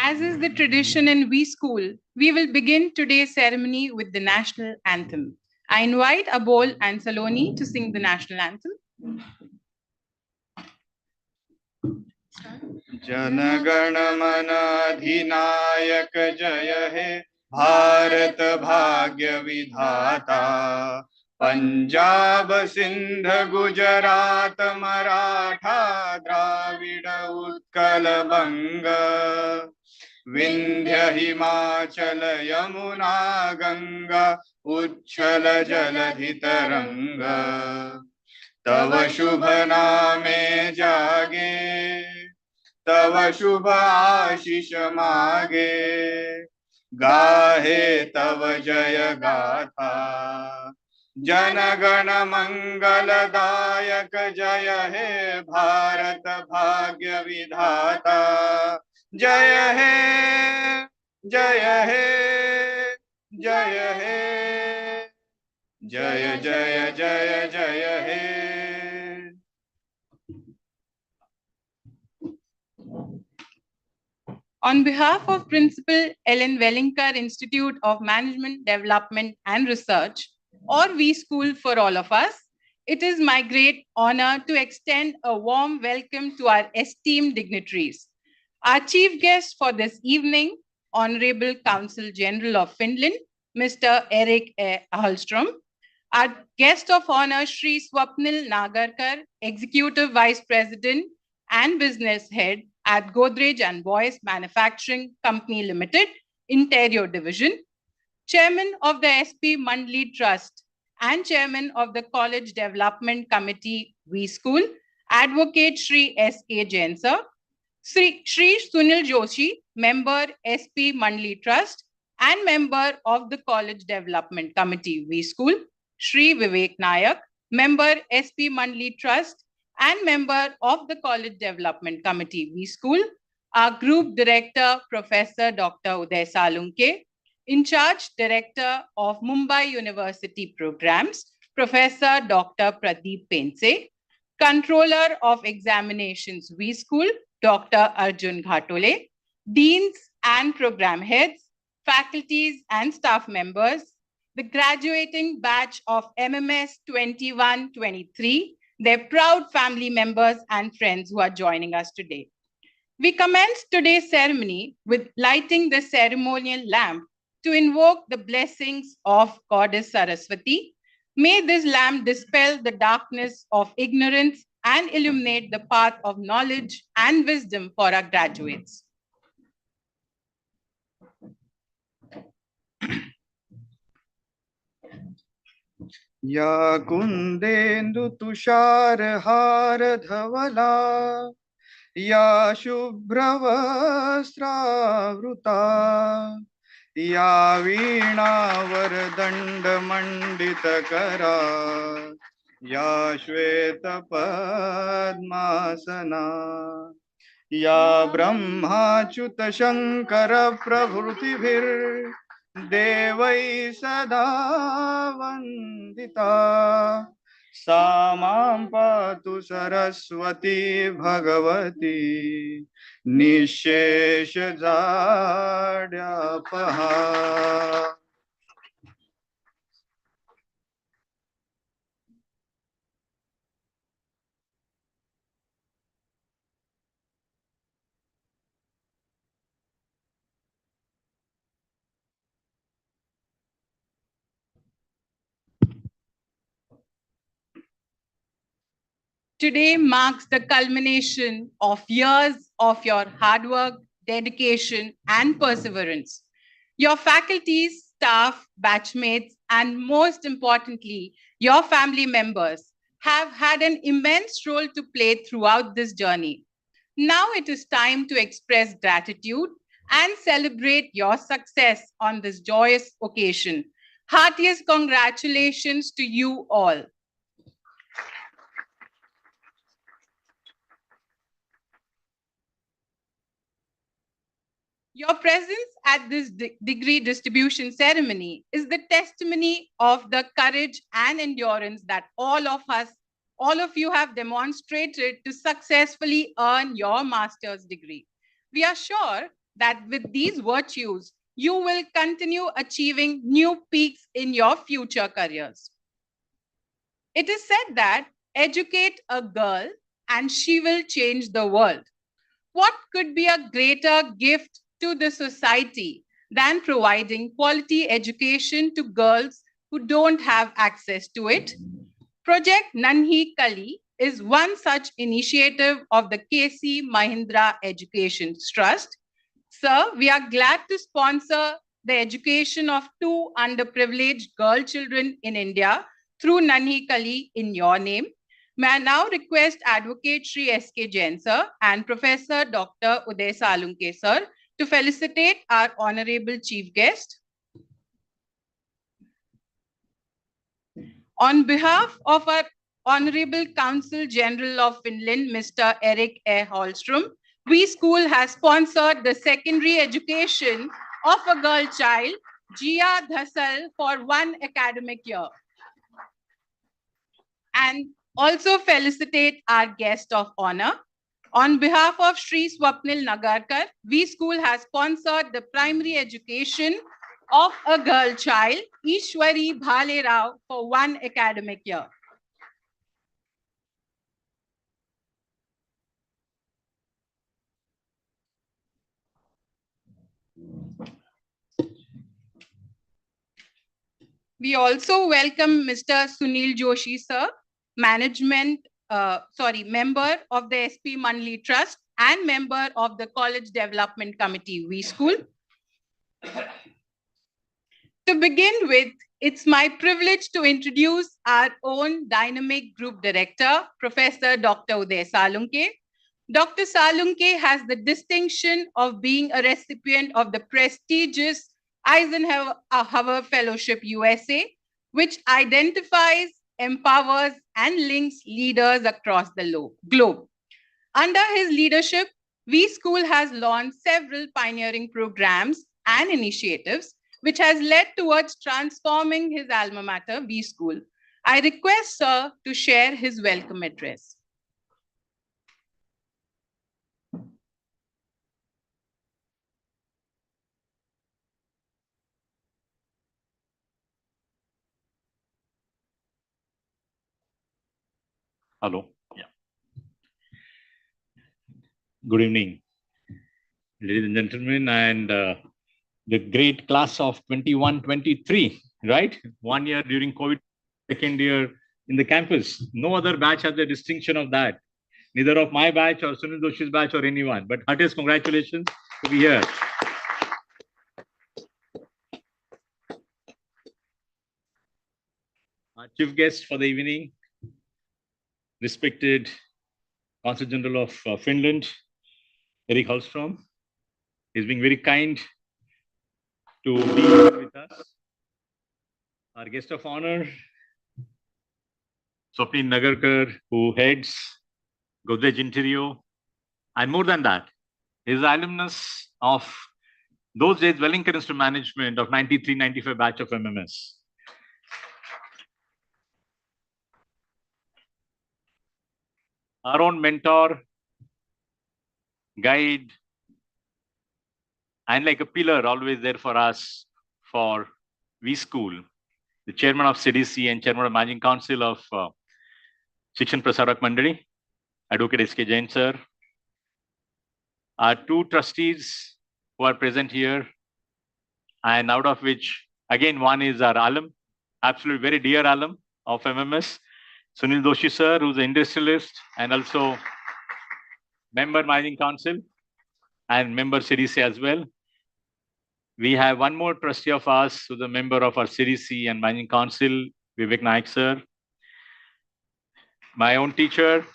As is the tradition in We School, we will begin today's ceremony with the national anthem. I invite Abol and Saloni to sing the national anthem. जनगण मन अधिनायक जय हे भारत भाग्य विधाता पंजाब सिंध गुजरात मराठा द्राविड उत्कल बंग विंध्य हिमाचल यमुना गंगा उच्छल जलधि तरंग तव शुभ नामे जागे तव शुभ आशीष मागे गाहे तव जय गाथा जनगण मंगलदायक जय हे भारत भाग्य विधाता जय हे जय हे जय हे जय जय जय जय हे। On behalf of Principal Ellen Wellinger Institute of Management, Development and Research, or We School for all of us, it is my great honor to extend a warm welcome to our esteemed dignitaries. Our chief guest for this evening, Honorable Consul General of Finland, Mr. Erik Ahlström. Our guest of honor, Shri Swapnil Nagarkar, Executive Vice President and Business Head at Godrej and Boyce Manufacturing Company Limited, Interior Division, Chairman of the SP Mandali Trust and Chairman of the College Development Committee, We School, Advocate Shri S.K. Jain Sir, Shri Sunil Joshi, Member SP Mandali Trust and Member of the College Development Committee, We School, Shri Vivek Nayak, Member SP Mandali Trust and Member of the College Development Committee, We School, our Group Director, Professor Dr. Uday Salunke, In Charge Director of Mumbai University Programs, Professor Dr. Pradeep Pense, Controller of Examinations, We School, Dr. Arjun Ghatole, Deans and Program Heads, faculties and staff members, the graduating batch of MMS 21-23, their proud family members and friends who are joining us today. We commence today's ceremony with lighting the ceremonial lamp to invoke the blessings of Goddess Saraswati. May this lamp dispel the darkness of ignorance and illuminate the path of knowledge and wisdom for our graduates. या कुंदेन्दु तुषार हार धवला या शुभ्रवस्त्रावृता या वीणा वरदंड मंडित करा या श्वेत पद्मासना या ब्रह्माच्युत शंकर प्रभृतिभिर देवै सदा वंदिता सा मां पातु Saraswati Bhagwati निःशेष जाड्यापहा। Today marks the culmination of years of your hard work, dedication, and perseverance. Your faculties, staff, batchmates, and most importantly, your family members have had an immense role to play throughout this journey. Now it is time to express gratitude and celebrate your success on this joyous occasion. Heartiest congratulations to you all. Your presence at this degree distribution ceremony is the testimony of the courage and endurance that all of you have demonstrated to successfully earn your master's degree. We are sure that with these virtues, you will continue achieving new peaks in your future careers. It is said that educate a girl and she will change the world. What could be a greater gift to the society than providing quality education to girls who don't have access to it? Project Nanhi Kali is one such initiative of the KC Mahindra Education Trust. Sir, we are glad to sponsor the education of two underprivileged girl children in India through Nanhi Kali in your name. May I now request Advocate Sri S.K. Jain sir and Professor Dr. Uday Salunke sir to felicitate our honorable chief guest. On behalf of our Honorable Consul General of Finland, Mr. Erik E. Holstrom, we school has sponsored the secondary education of a girl child, Jia Dhasal, for 1 academic year. And also felicitate our guest of honor. On behalf of Sri Swapnil Nagarkar, we school has sponsored the primary education of a girl child, Ishwari Bhale Rao, for 1 academic year. We also welcome Mr. Sunil Joshi, sir, member of the SP Manli Trust and member of the College Development Committee, We School. To begin with, it's my privilege to introduce our own dynamic group director, Professor Dr. Uday Salunke. Dr. Salunke has the distinction of being a recipient of the prestigious Eisenhower Fellowship USA, which identifies, empowers, and links leaders across the globe. Under his leadership, We School has launched several pioneering programs and initiatives, which has led towards transforming his alma mater, We School. I request sir to share his welcome address. Hello. Yeah. Good evening, ladies and gentlemen, and the great class of 21-23, right? 1 year during COVID, second year in the campus. No other batch has the distinction of that. Neither of my batch or Sunil Doshi's batch or anyone. But heartiest congratulations to be here. Our chief guest for the evening, respected Consul General of Finland, Erik Holstrom. He's being very kind to be here with us. Our guest of honor, Swapnil Nagarkar, who heads Godrej Interior. And more than that, he's alumnus of those days Wellington Institute Management of 93-95 batch of MMS. Our own mentor, guide, and like a pillar always there for us for We School, the chairman of CDC and chairman of managing council of Shikshan Prasarak Mandali, Advocate S.K. Jain sir. Our two trustees who are present here, and out of which, again, one is our alum, absolutely very dear alum of MMS, Sunil Doshi sir, who's an industrialist and also member managing council and member CDC as well. We have one more trustee of us who's a member of our CDC and managing council, Vivek Naik sir. My own teacher,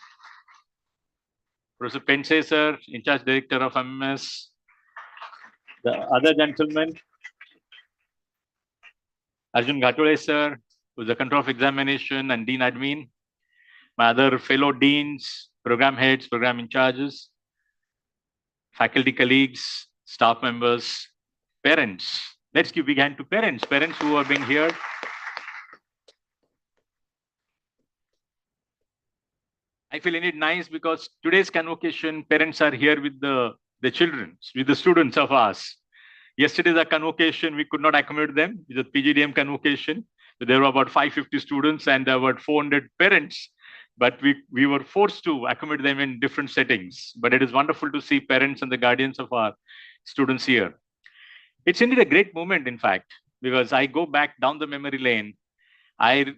Professor Pense sir, in charge director of MMS. The other gentleman, Arjun Ghatole sir, who's the control of examination and dean admin. My other fellow deans, program heads, program in charges, faculty colleagues, staff members, parents. Let's give a big hand to parents who have been here. I feel indeed nice because today's convocation, parents are here with the the children, with the students of ours. Yesterday, the convocation, we could not accommodate them with the PGDM convocation. So there were about 550 students and about 400 parents, but we were forced to accommodate them in different settings. But it is wonderful to see parents and the guardians of our students here. It's indeed a great moment, in fact, because I go back down the memory lane. I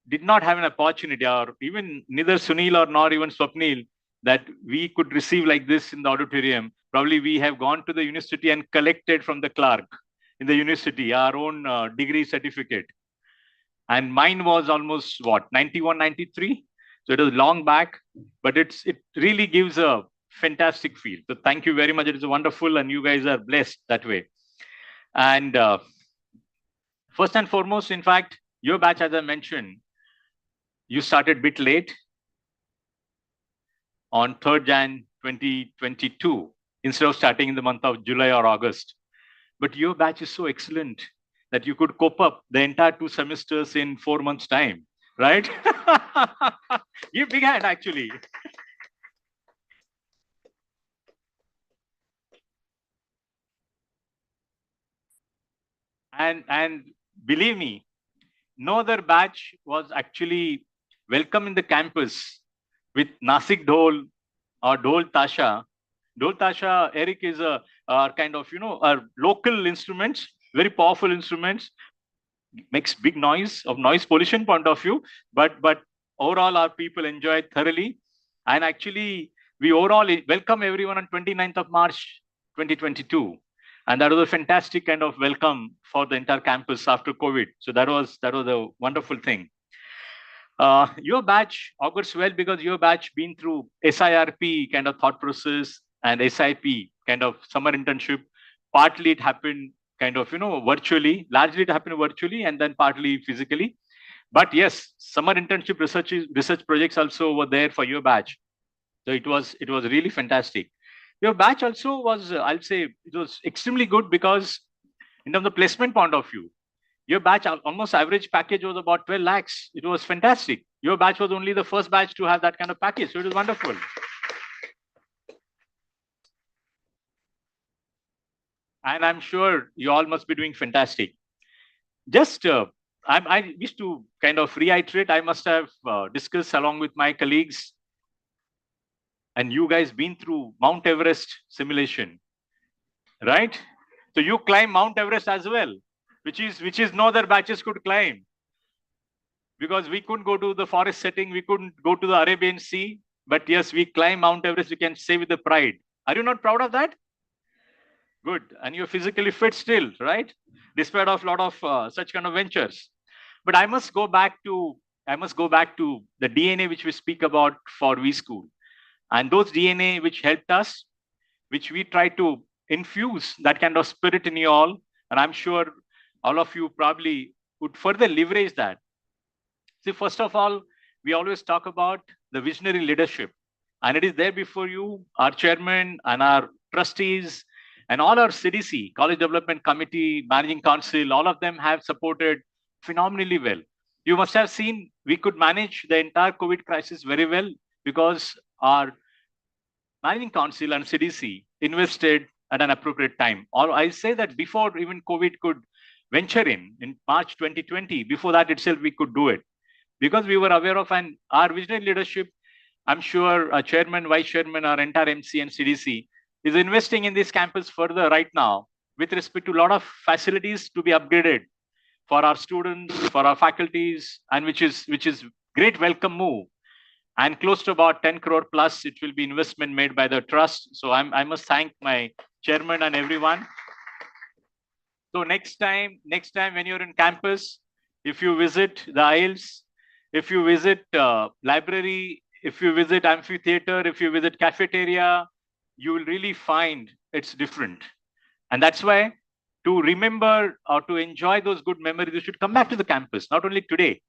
did not have an opportunity, or even neither Sunil or nor even Swapnil, that we could receive like this in the auditorium. Probably we have gone to the university and collected from the clerk in the university our own degree certificate. And mine was almost what, 91, 93? So it was long back, but it really gives a fantastic feel. So thank you very much. It is wonderful, and you guys are blessed that way. And first and foremost, in fact, your batch, as I mentioned, you started a bit late on 3rd Jan 2022, instead of starting in the month of July or August. But your batch is so excellent that you could cope up the entire 2 semesters in 4 months' time, right? Give big hand, actually. And believe me, no other batch was actually welcome in the campus with Nasik Dhol or Dhol Tasha. Dhol Tasha, Eric, is a kind of, a local instruments, very powerful instruments, makes big noise of noise pollution point of view, but overall our people enjoy it thoroughly. And actually, we overall welcome everyone on 29th of March 2022. And that was a fantastic kind of welcome for the entire campus after COVID. So that was a wonderful thing. Your batch augurs well because your batch been through SIRP kind of thought process and SIP kind of summer internship. Partly it happened kind of, virtually, largely it happened virtually and then partly physically. But yes, summer internship research projects also were there for your batch. So it was really fantastic. Your batch also was, I'll say, it was extremely good because in terms of placement point of view, your batch almost average package was about 12 lakhs. It was fantastic. Your batch was only the first batch to have that kind of package. So it was wonderful. And I'm sure you all must be doing fantastic. Just, I wish to kind of reiterate, I must have discussed along with my colleagues, and you guys been through Mount Everest simulation, right? So you climb Mount Everest as well, which is no other batches could climb. Because we couldn't go to the forest setting, we couldn't go to the Arabian Sea, but yes, we climb Mount Everest, we can say with the pride. Are you not proud of that? Good. And you're physically fit still, right? Despite of a lot of such kind of ventures. But I must go back to the DNA which we speak about for V School. And those DNA which helped us, which we try to infuse that kind of spirit in you all. And I'm sure all of you probably would further leverage that. See, first of all, we always talk about the visionary leadership. And it is there before you, our chairman and our trustees, and all our CDC, College Development Committee, Managing Council, all of them have supported phenomenally well. You must have seen we could manage the entire COVID crisis very well because our Managing Council and CDC invested at an appropriate time. Or I say that before even COVID could venture in March 2020, before that itself we could do it. Because we were aware of, and our visionary leadership, I'm sure our chairman, vice chairman, our entire MC and CDC is investing in this campus further right now with respect to a lot of facilities to be upgraded for our students, for our faculties, and which is great welcome move. And close to about 10 crore plus, it will be investment made by the trust. So I must thank my chairman and everyone. So next time when you're in campus, if you visit the aisles, if you visit library, if you visit amphitheater, if you visit cafeteria, you will really find it's different. And that's why to remember or to enjoy those good memories, you should come back to the campus, not only today,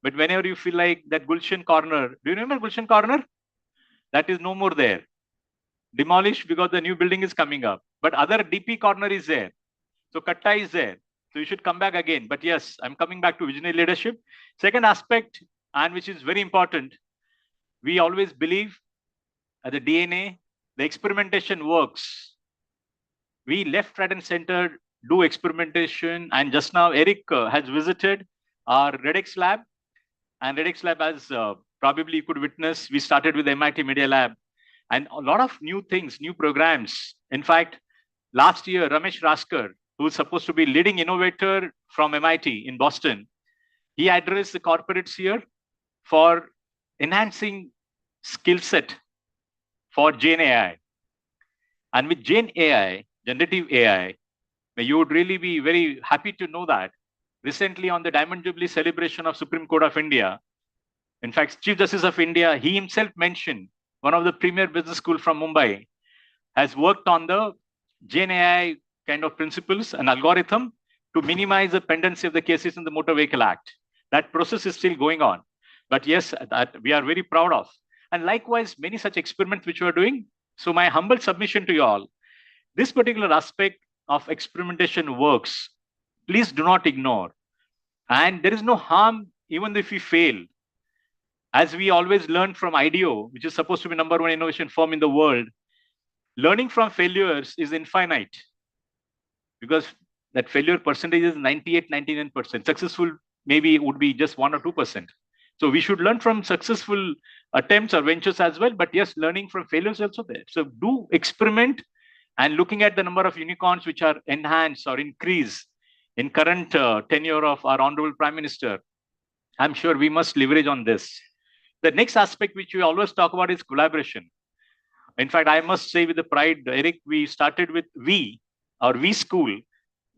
but whenever you feel like that Gulshan Corner. Do you remember Gulshan Corner? That is no more there. Demolished because the new building is coming up. But other DP Corner is there. So Katta is there. So you should come back again. But yes, I'm coming back to visionary leadership. Second aspect, and which is very important, we always believe at the DNA, the experimentation works we left, right, and center do experimentation. And just now, Eric has visited our RedX lab. And RedX lab, as probably you could witness, we started with MIT Media Lab. And a lot of new things, new programs. In fact, last year, Ramesh Raskar, who's supposed to be leading innovator from MIT in Boston, he addressed the corporates here for enhancing skill set for Gen AI. And with Gen AI, generative AI, you would really be very happy to know that recently on the Diamond Jubilee celebration of Supreme Court of India, in fact, Chief Justice of India, he himself mentioned one of the premier business school from Mumbai has worked on the Gen AI kind of principles and algorithm to minimize the pendency of the cases in the Motor Vehicle Act. That process is still going on. But yes, that we are very proud of. And likewise, many such experiments which we are doing. So my humble submission to you all, this particular aspect of experimentation works. Please do not ignore. And there is no harm even if we fail. As we always learn from IDEO, which is supposed to be #1 innovation firm in the world, learning from failures is infinite because that failure percentage is 98, 99%. Successful maybe would be just 1 or 2%. So we should learn from successful attempts or ventures as well. But yes, learning from failures also there. So do experiment and looking at the number of unicorns which are enhanced or increased in current tenure of our Honorable Prime Minister, I'm sure we must leverage on this. The next aspect which we always talk about is collaboration. In fact, I must say with the pride, Eric, we started with V, or V School,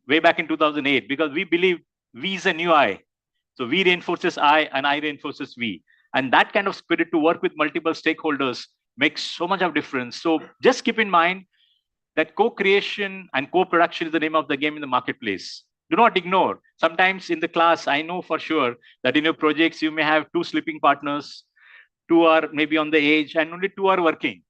way back in 2008, because we believe V is a new I. So V reinforces I and I reinforces V. And that kind of spirit to work with multiple stakeholders makes so much of difference. So just keep in mind that co-creation and co-production is the name of the game in the marketplace. Do not ignore. Sometimes in the class, I know for sure that in your projects, you may have 2 sleeping partners, 2 are maybe on the edge, and only 2 are working.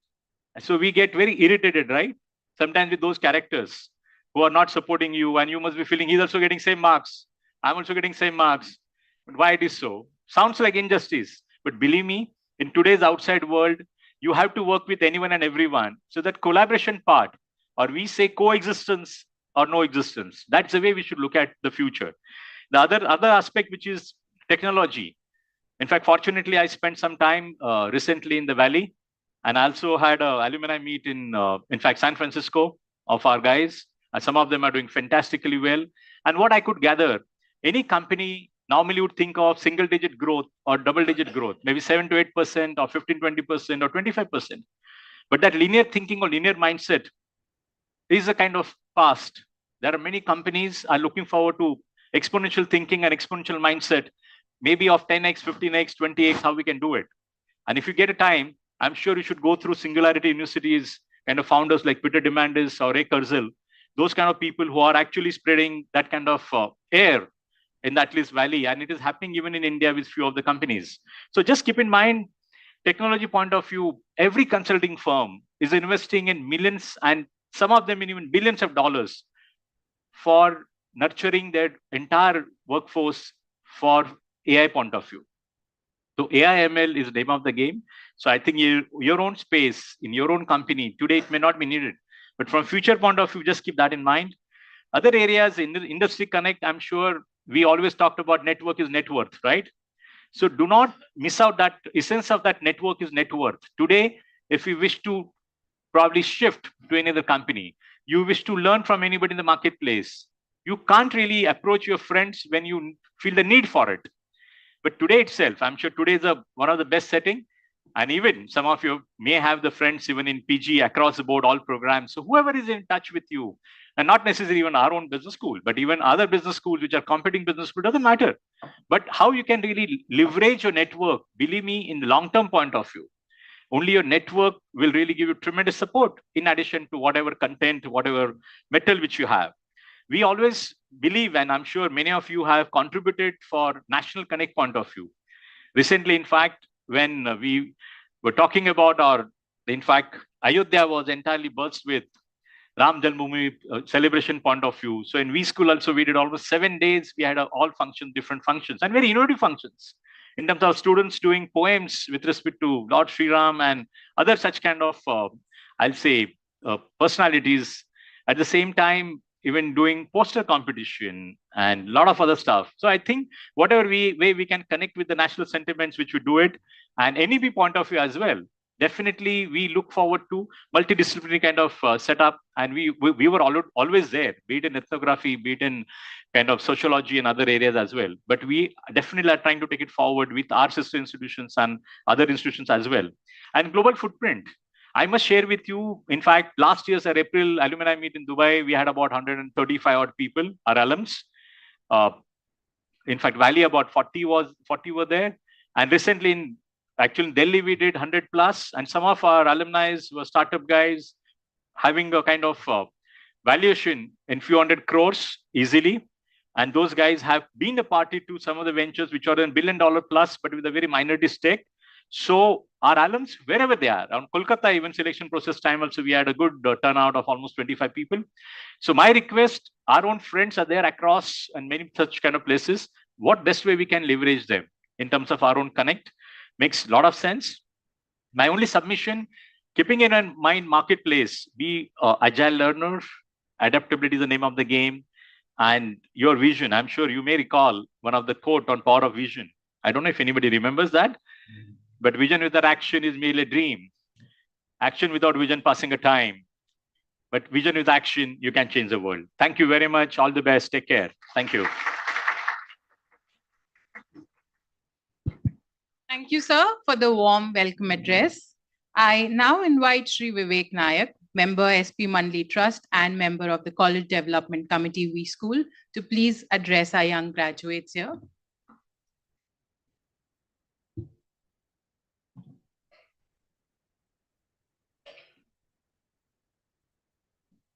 So we get very irritated, right? Sometimes with those characters who are not supporting you, and you must be feeling he's also getting same marks. I'm also getting same marks. But why it is so? Sounds like injustice. But believe me, in today's outside world, you have to work with anyone and everyone. So that collaboration part, or we say coexistence or no existence, that's the way we should look at the future. The other aspect, which is technology. In fact, fortunately, I spent some time recently in the Valley, and I also had an alumni meet in fact, San Francisco of our guys. And some of them are doing fantastically well. And what I could gather, any company normally would think of single-digit growth or double-digit growth, maybe 7 to 8% or 15, 20% or 25%. But that linear thinking or linear mindset is a kind of past. There are many companies are looking forward to exponential thinking and exponential mindset, maybe of 10x, 15x, 20x, how we can do it. And if you get a time, I'm sure you should go through Singularity University's kind of founders like Peter Diamandis or Ray Kurzweil, those kind of people who are actually spreading that kind of air in that Atlas Valley. And it is happening even in India with few of the companies. So just keep in mind, technology point of view, every consulting firm is investing in millions and some of them in even billions of dollars for nurturing their entire workforce for AI point of view. So AI ML is the name of the game. So I think your own space in your own company, today it may not be needed, but from future point of view, just keep that in mind. Other areas in the industry connect, I'm sure we always talked about network is net worth, right? So do not miss out that essence of that network is net worth. Today, if you wish to probably shift to any other company, you wish to learn from anybody in the marketplace, you can't really approach your friends when you feel the need for it. But today itself, I'm sure today is one of the best setting. And even some of you may have the friends even in PG across the board, all programs. So whoever is in touch with you, and not necessarily even our own business school, but even other business schools which are competing business school, doesn't matter. But how you can really leverage your network, believe me, in the long-term point of view, only your network will really give you tremendous support in addition to whatever content, whatever metal which you have. We always believe, and I'm sure many of you have contributed for National Connect point of view. Recently, in fact, when we were talking about in fact, Ayodhya was entirely burst with Ram Janmabhoomi celebration point of view. So in V School also, we did almost 7 days. We had all functions, different functions, and very innovative functions in terms of students doing poems with respect to Lord Sri Ram and other such kind of, I'll say, personalities. At the same time, even doing poster competition and a lot of other stuff. So I think whatever way we can connect with the national sentiments, which we do it, and NEP point of view as well. Definitely, we look forward to multidisciplinary kind of setup, and we were always there, be it in ethnography, be it in kind of sociology and other areas as well. But we definitely are trying to take it forward with our sister institutions and other institutions as well. And global footprint. I must share with you, in fact, last year's April alumni meet in Dubai, we had about 135 odd people, our alums. In fact, Valley, about 40 were there. And recently in Delhi, we did 100 plus, and some of our alumni were startup guys having a kind of valuation in few hundred crores easily. And those guys have been a party to some of the ventures which are in $1 billion plus, but with a very minority stake. So our alums, wherever they are, on Kolkata, even selection process time also, we had a good turnout of almost 25 people. So my request, our own friends are there across and many such kind of places. What best way we can leverage them in terms of our own connect makes a lot of sense. My only submission, keeping in mind marketplace, be agile learner, adaptability is the name of the game, and your vision. I'm sure you may recall one of the quote on power of vision. I don't know if anybody remembers that. But vision without action is merely a dream. Action without vision passing a time. But vision with action, you can change the world. Thank you very much. All the best. Take care. Thank you. Thank you, sir, for the warm welcome address. I now invite Shri Vivek Nayak, member SP Mandli Trust and member of the College Development Committee V School, to please address our young graduates here.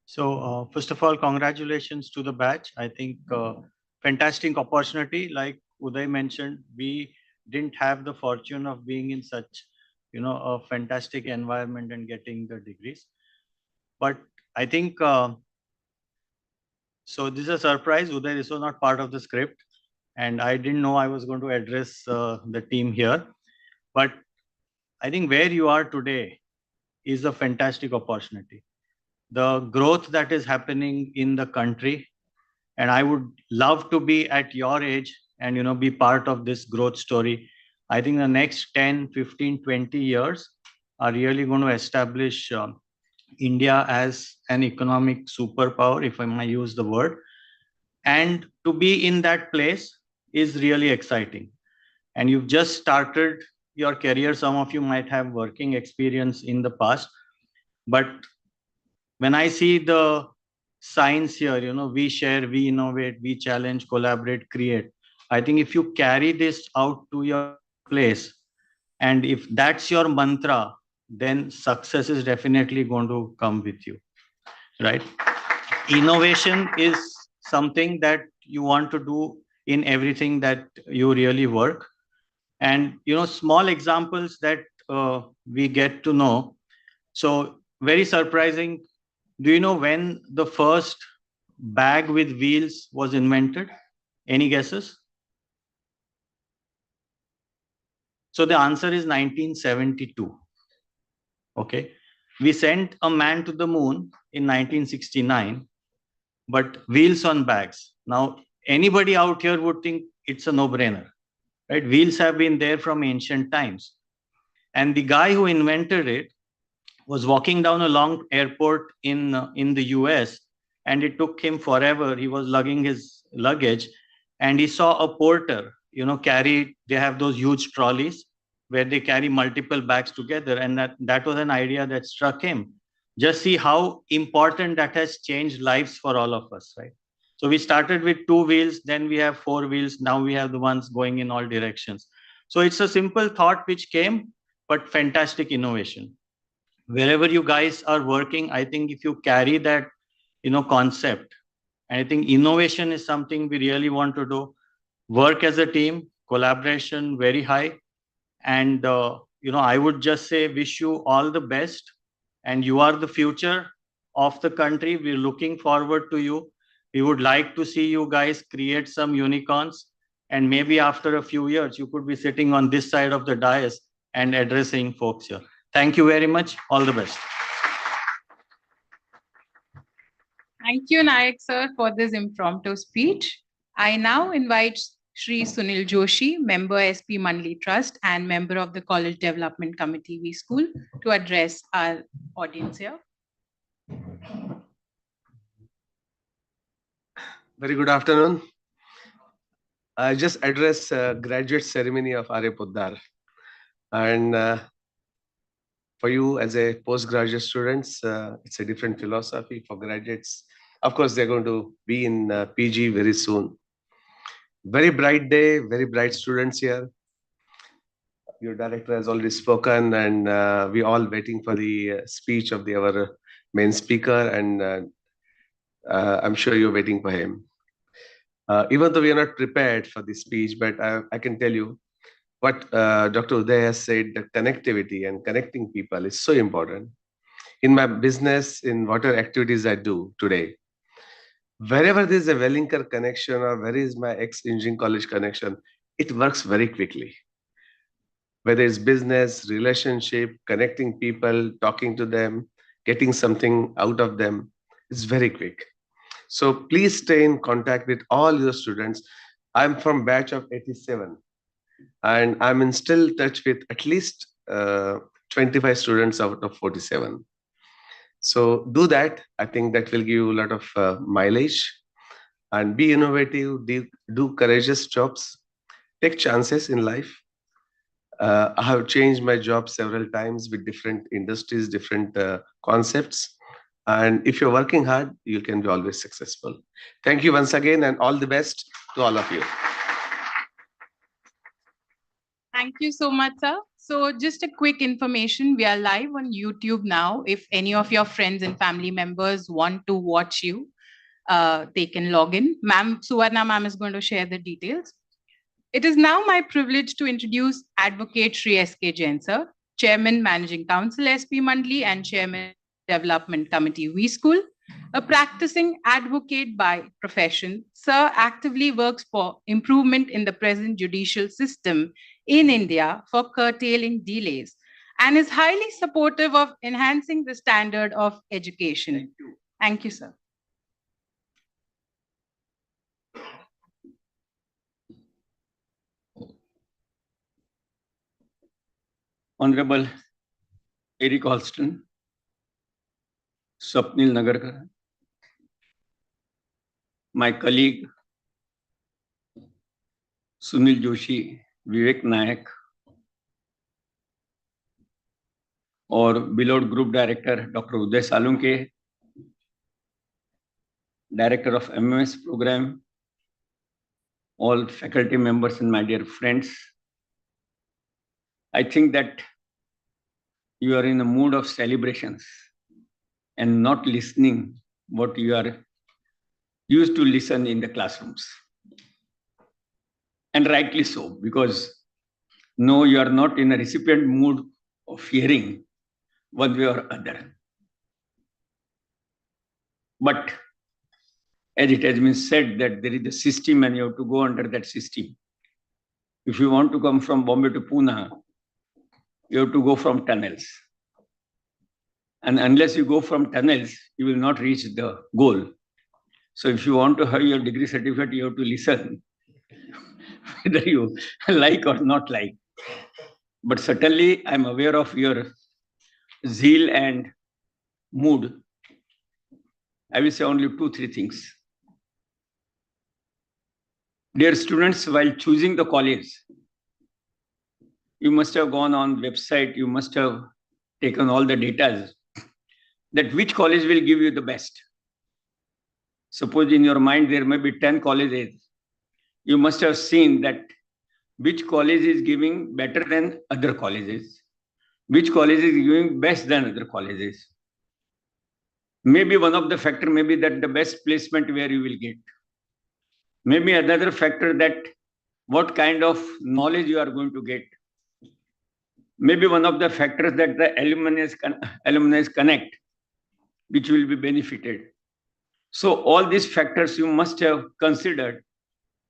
So first of all, congratulations to the batch. I think fantastic opportunity. Like Uday mentioned, we didn't have the fortune of being in such, a fantastic environment and getting the degrees. But I think, so this is a surprise. Uday, this was not part of the script. And I didn't know I was going to address the team here. But I think where you are today is a fantastic opportunity. The growth that is happening in the country, and I would love to be at your age and be part of this growth story. I think the next 10, 15, 20 years are really going to establish India as an economic superpower, if I might use the word. And to be in that place is really exciting. And you've just started your career. Some of you might have working experience in the past, but when I see the signs here, we share, we innovate, we challenge, collaborate, create. I think if you carry this out to your place, and if that's your mantra, then success is definitely going to come with you, right? Innovation is something that you want to do in everything that you really work. And, small examples that we get to know. So very surprising. Do you know when the first bag with wheels was invented? Any guesses? So the answer is 1972. Okay. We sent a man to the moon in 1969, but wheels on bags. Now, anybody out here would think it's a no-brainer, right? Wheels have been there from ancient times. And the guy who invented it was walking down a long airport in the US, and it took him forever. He was lugging his luggage, and he saw a porter, they have those huge trolleys where they carry multiple bags together. And that was an idea that struck him. Just see how important that has changed lives for all of us, right? So we started with 2 wheels, then we have 4 wheels. Now we have the ones going in all directions. So it's a simple thought which came, but fantastic innovation. Wherever you guys are working, I think if you carry that, concept, and I think innovation is something we really want to do. Work as a team, collaboration very high. And, I would just say, wish you all the best. And you are the future of the country. We're looking forward to you. We would like to see you guys create some unicorns. And maybe after a few years, you could be sitting on this side of the dais and addressing folks here. Thank you very much. All the best. Thank you, Nayak sir, for this impromptu speech. I now invite Shri Sunil Joshi, member SP Mandli Trust and member of the College Development Committee V School, to address our audience here. Very good afternoon. I just address graduate ceremony of Arya Poddar. And for you as a postgraduate students, it's a different philosophy. For graduates, of course, they're going to be in PG very soon. Very bright day, very bright students here. Your director has already spoken, and we're all waiting for the speech of our main speaker, and I'm sure you're waiting for him. Even though we are not prepared for the speech, but I can tell you what Dr. Uday has said, that connectivity and connecting people is so important. In my business, in whatever activities I do today, wherever there's a Wellinger connection or where is my ex-engineering college connection, it works very quickly. Whether it's business, relationship, connecting people, talking to them, getting something out of them, it's very quick. So please stay in contact with all your students. I'm from batch of 87. And I'm in still touch with at least 25 students out of 47. So do that. I think that will give you a lot of mileage, and be innovative, do courageous jobs, take chances in life. I have changed my job several times with different industries, different concepts. And if you're working hard, you can be always successful. Thank you once again, and all the best to all of you. Thank you so much, sir. So just a quick information, we are live on YouTube now. If any of your friends and family members want to watch you, they can log in. Ma'am, Suvarna ma'am is going to share the details. It is now my privilege to introduce Advocate Shri S.K. Jain, sir, Chairman, Managing Council, SP Mandli, and Chairman, Development Committee, V School. A practicing advocate by profession, sir actively works for improvement in the present judicial system in India for curtailing delays and is highly supportive of enhancing the standard of education. Thank you, sir. Honorable Eric Alston, Swapnil Nagarkar, my colleague Sunil Joshi, Vivek Nayak, और beloved group director Dr. Uday Salunke, director of MMS program, all faculty members and my dear friends. I think that you are in a mood of celebrations and not listening what you are used to listen in the classrooms. And rightly so, because no, you are not in a recipient mood of hearing one way or other. But as it has been said that there is a system and you have to go under that system. If you want to come from Bombay to Pune, you have to go from tunnels. And unless you go from tunnels, you will not reach the goal. So if you want to have your degree certificate, you have to listen, whether you like or not like. But certainly, I'm aware of your zeal and mood. I will say only 2-3 things. Dear students, while choosing the college, you must have gone on website, you must have taken all the data that which college will give you the best. Suppose in your mind there may be 10 colleges. You must have seen that which college is giving better than other colleges, which college is giving best than other colleges. Maybe one of the factor may be that the best placement where you will get. Maybe another factor that what kind of knowledge you are going to get. Maybe one of the factors that the alumni connect, which will be benefited. So all these factors you must have considered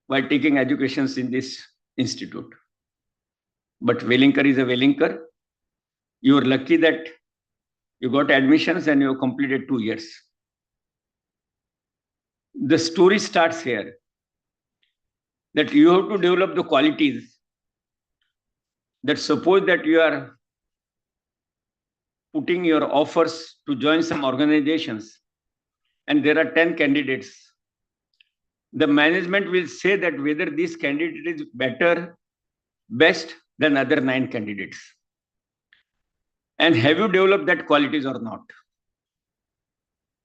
while taking educations in this institute. But Wellinger is a Wellinger. You are lucky that you got admissions and you have completed 2 years. The story starts here, that you have to develop the qualities that suppose that you are putting your offers to join some organizations and there are 10 candidates. The management will say that whether this candidate is better, best than other 9 candidates. And have you developed that qualities or not?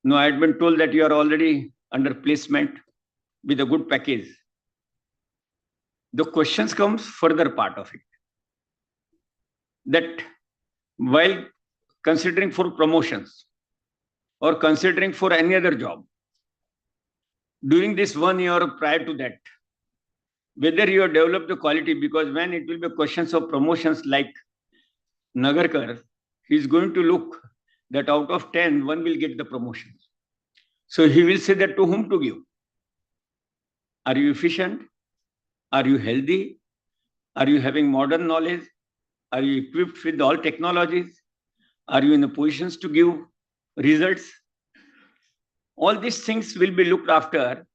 No, I had been told that you are already under placement with a good package. The questions comes further part of it. That while considering for promotions or considering for any other job, during this 1 year or prior to that, whether you have developed the quality, because when it will be questions of promotions like Nagarkar, he is going to look that out of 10, 1 will get the promotion. So he will say that to whom to give. Are you efficient? Are you healthy? Are you having modern knowledge? Are you equipped with all technologies? Are you in the positions to give results? All these things will be looked after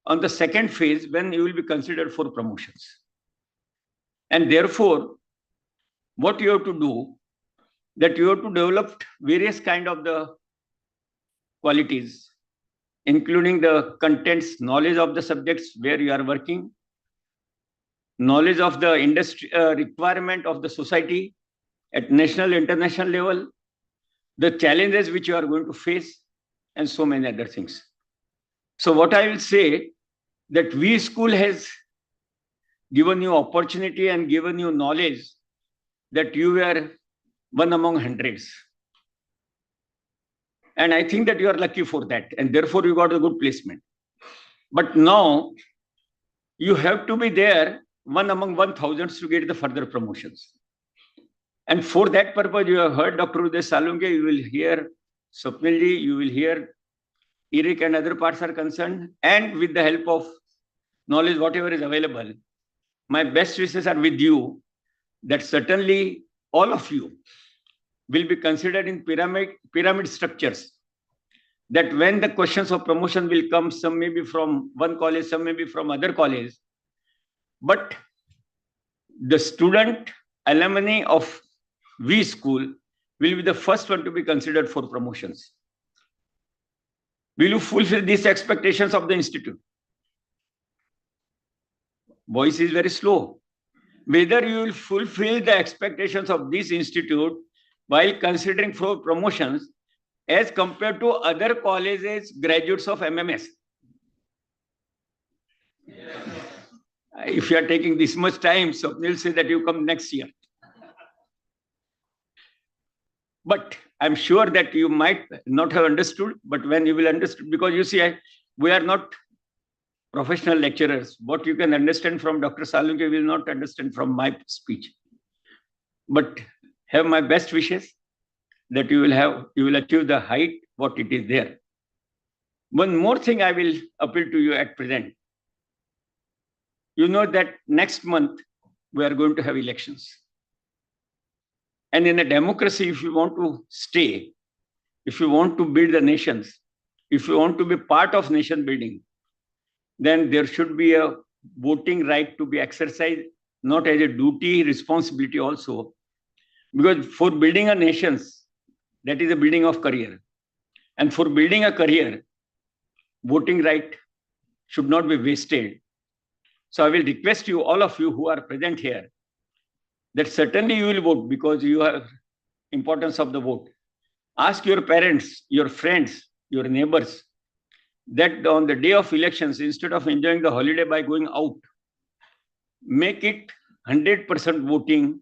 on the second phase when you will be considered for promotions. And therefore, what you have to do, that you have to develop various kind of the qualities, including the contents, knowledge of the subjects where you are working, knowledge of the industry, requirement of the society at national, international level, the challenges which you are going to face, and so many other things. So what I will say, that we school has given you opportunity and given you knowledge that you were one among hundreds. And I think that you are lucky for that. And therefore you got a good placement. But now you have to be there one among 1,000s to get the further promotions. And for that purpose, you have heard Dr. Uday Salunke, you will hear Swapnilji, you will hear Eric and other parts are concerned. And with the help of knowledge, whatever is available, my best wishes are with you, that certainly all of you will be considered in pyramid structures. That when the questions of promotion will come, some may be from one college, some may be from other college. But the student alumni of V school will be the first one to be considered for promotions. Will you fulfill these expectations of the institute? Voice is very slow. Whether you will fulfill the expectations of this institute while considering for promotions as compared to other colleges, graduates of MMS. If you are taking this much time, Swapnil say that you come next year. But I'm sure that you might not have understood, but when you will understand, because you see, we are not professional lecturers. What you can understand from Dr. Salunke will not understand from my speech. But have my best wishes that you will achieve the height what it is there. One more thing I will appeal to you at present. You know that next month we are going to have elections. And in a democracy, if you want to stay, if you want to build the nations, if you want to be part of nation building, then there should be a voting right to be exercised, not as a duty, responsibility also. Because for building a nation, that is a building of career. And for building a career, voting right should not be wasted. So I will request you, all of you who are present here, that certainly you will vote because you have importance of the vote. Ask your parents, your friends, your neighbors, that on the day of elections, instead of enjoying the holiday by going out, make it 100% voting.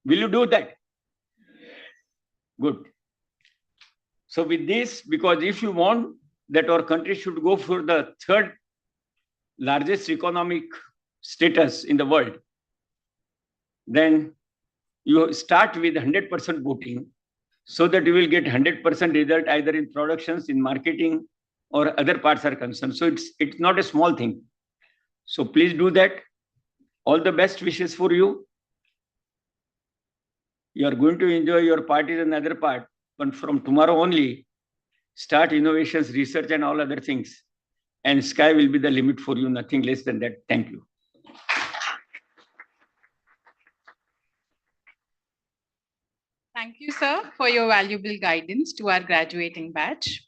Will you do that? Good. So with this, because if you want that our country should go for the third largest economic status in the world, then you start with 100% voting so that you will get 100% result either in productions, in marketing, or other parts are concerned. So it's not a small thing. So please do that. All the best wishes for you. You are going to enjoy your part is another part, but from tomorrow only, start innovations, research, and all other things. and sky will be the limit for you, nothing less than that. Thank you. Thank you, sir, for your valuable guidance to our graduating batch.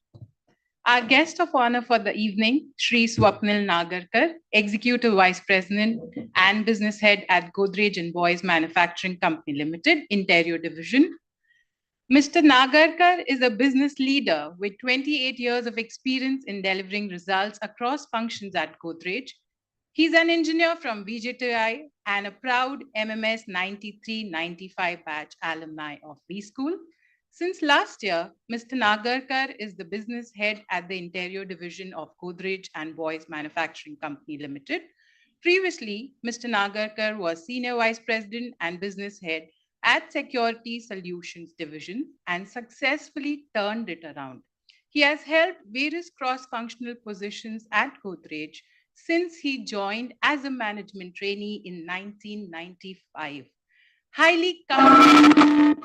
Our guest of honor for the evening, Shri Swapnil Nagarkar, Executive Vice President and Business Head at Godrej and Boys Manufacturing Company Limited, Interior Division. Mr. Nagarkar is a business leader with 28 years of experience in delivering results across functions at Godrej. He's an engineer from VJTI and a proud MMS 93-95 batch alumni of V School. Since last year, Mr. Nagarkar is the business head at the Interior Division of Godrej and Boys Manufacturing Company Limited. Previously, Mr. Nagarkar was Senior Vice President and Business Head at Security Solutions Division and successfully turned it around. He has held various cross-functional positions at Godrej since he joined as a management trainee in 1995. Highly commended.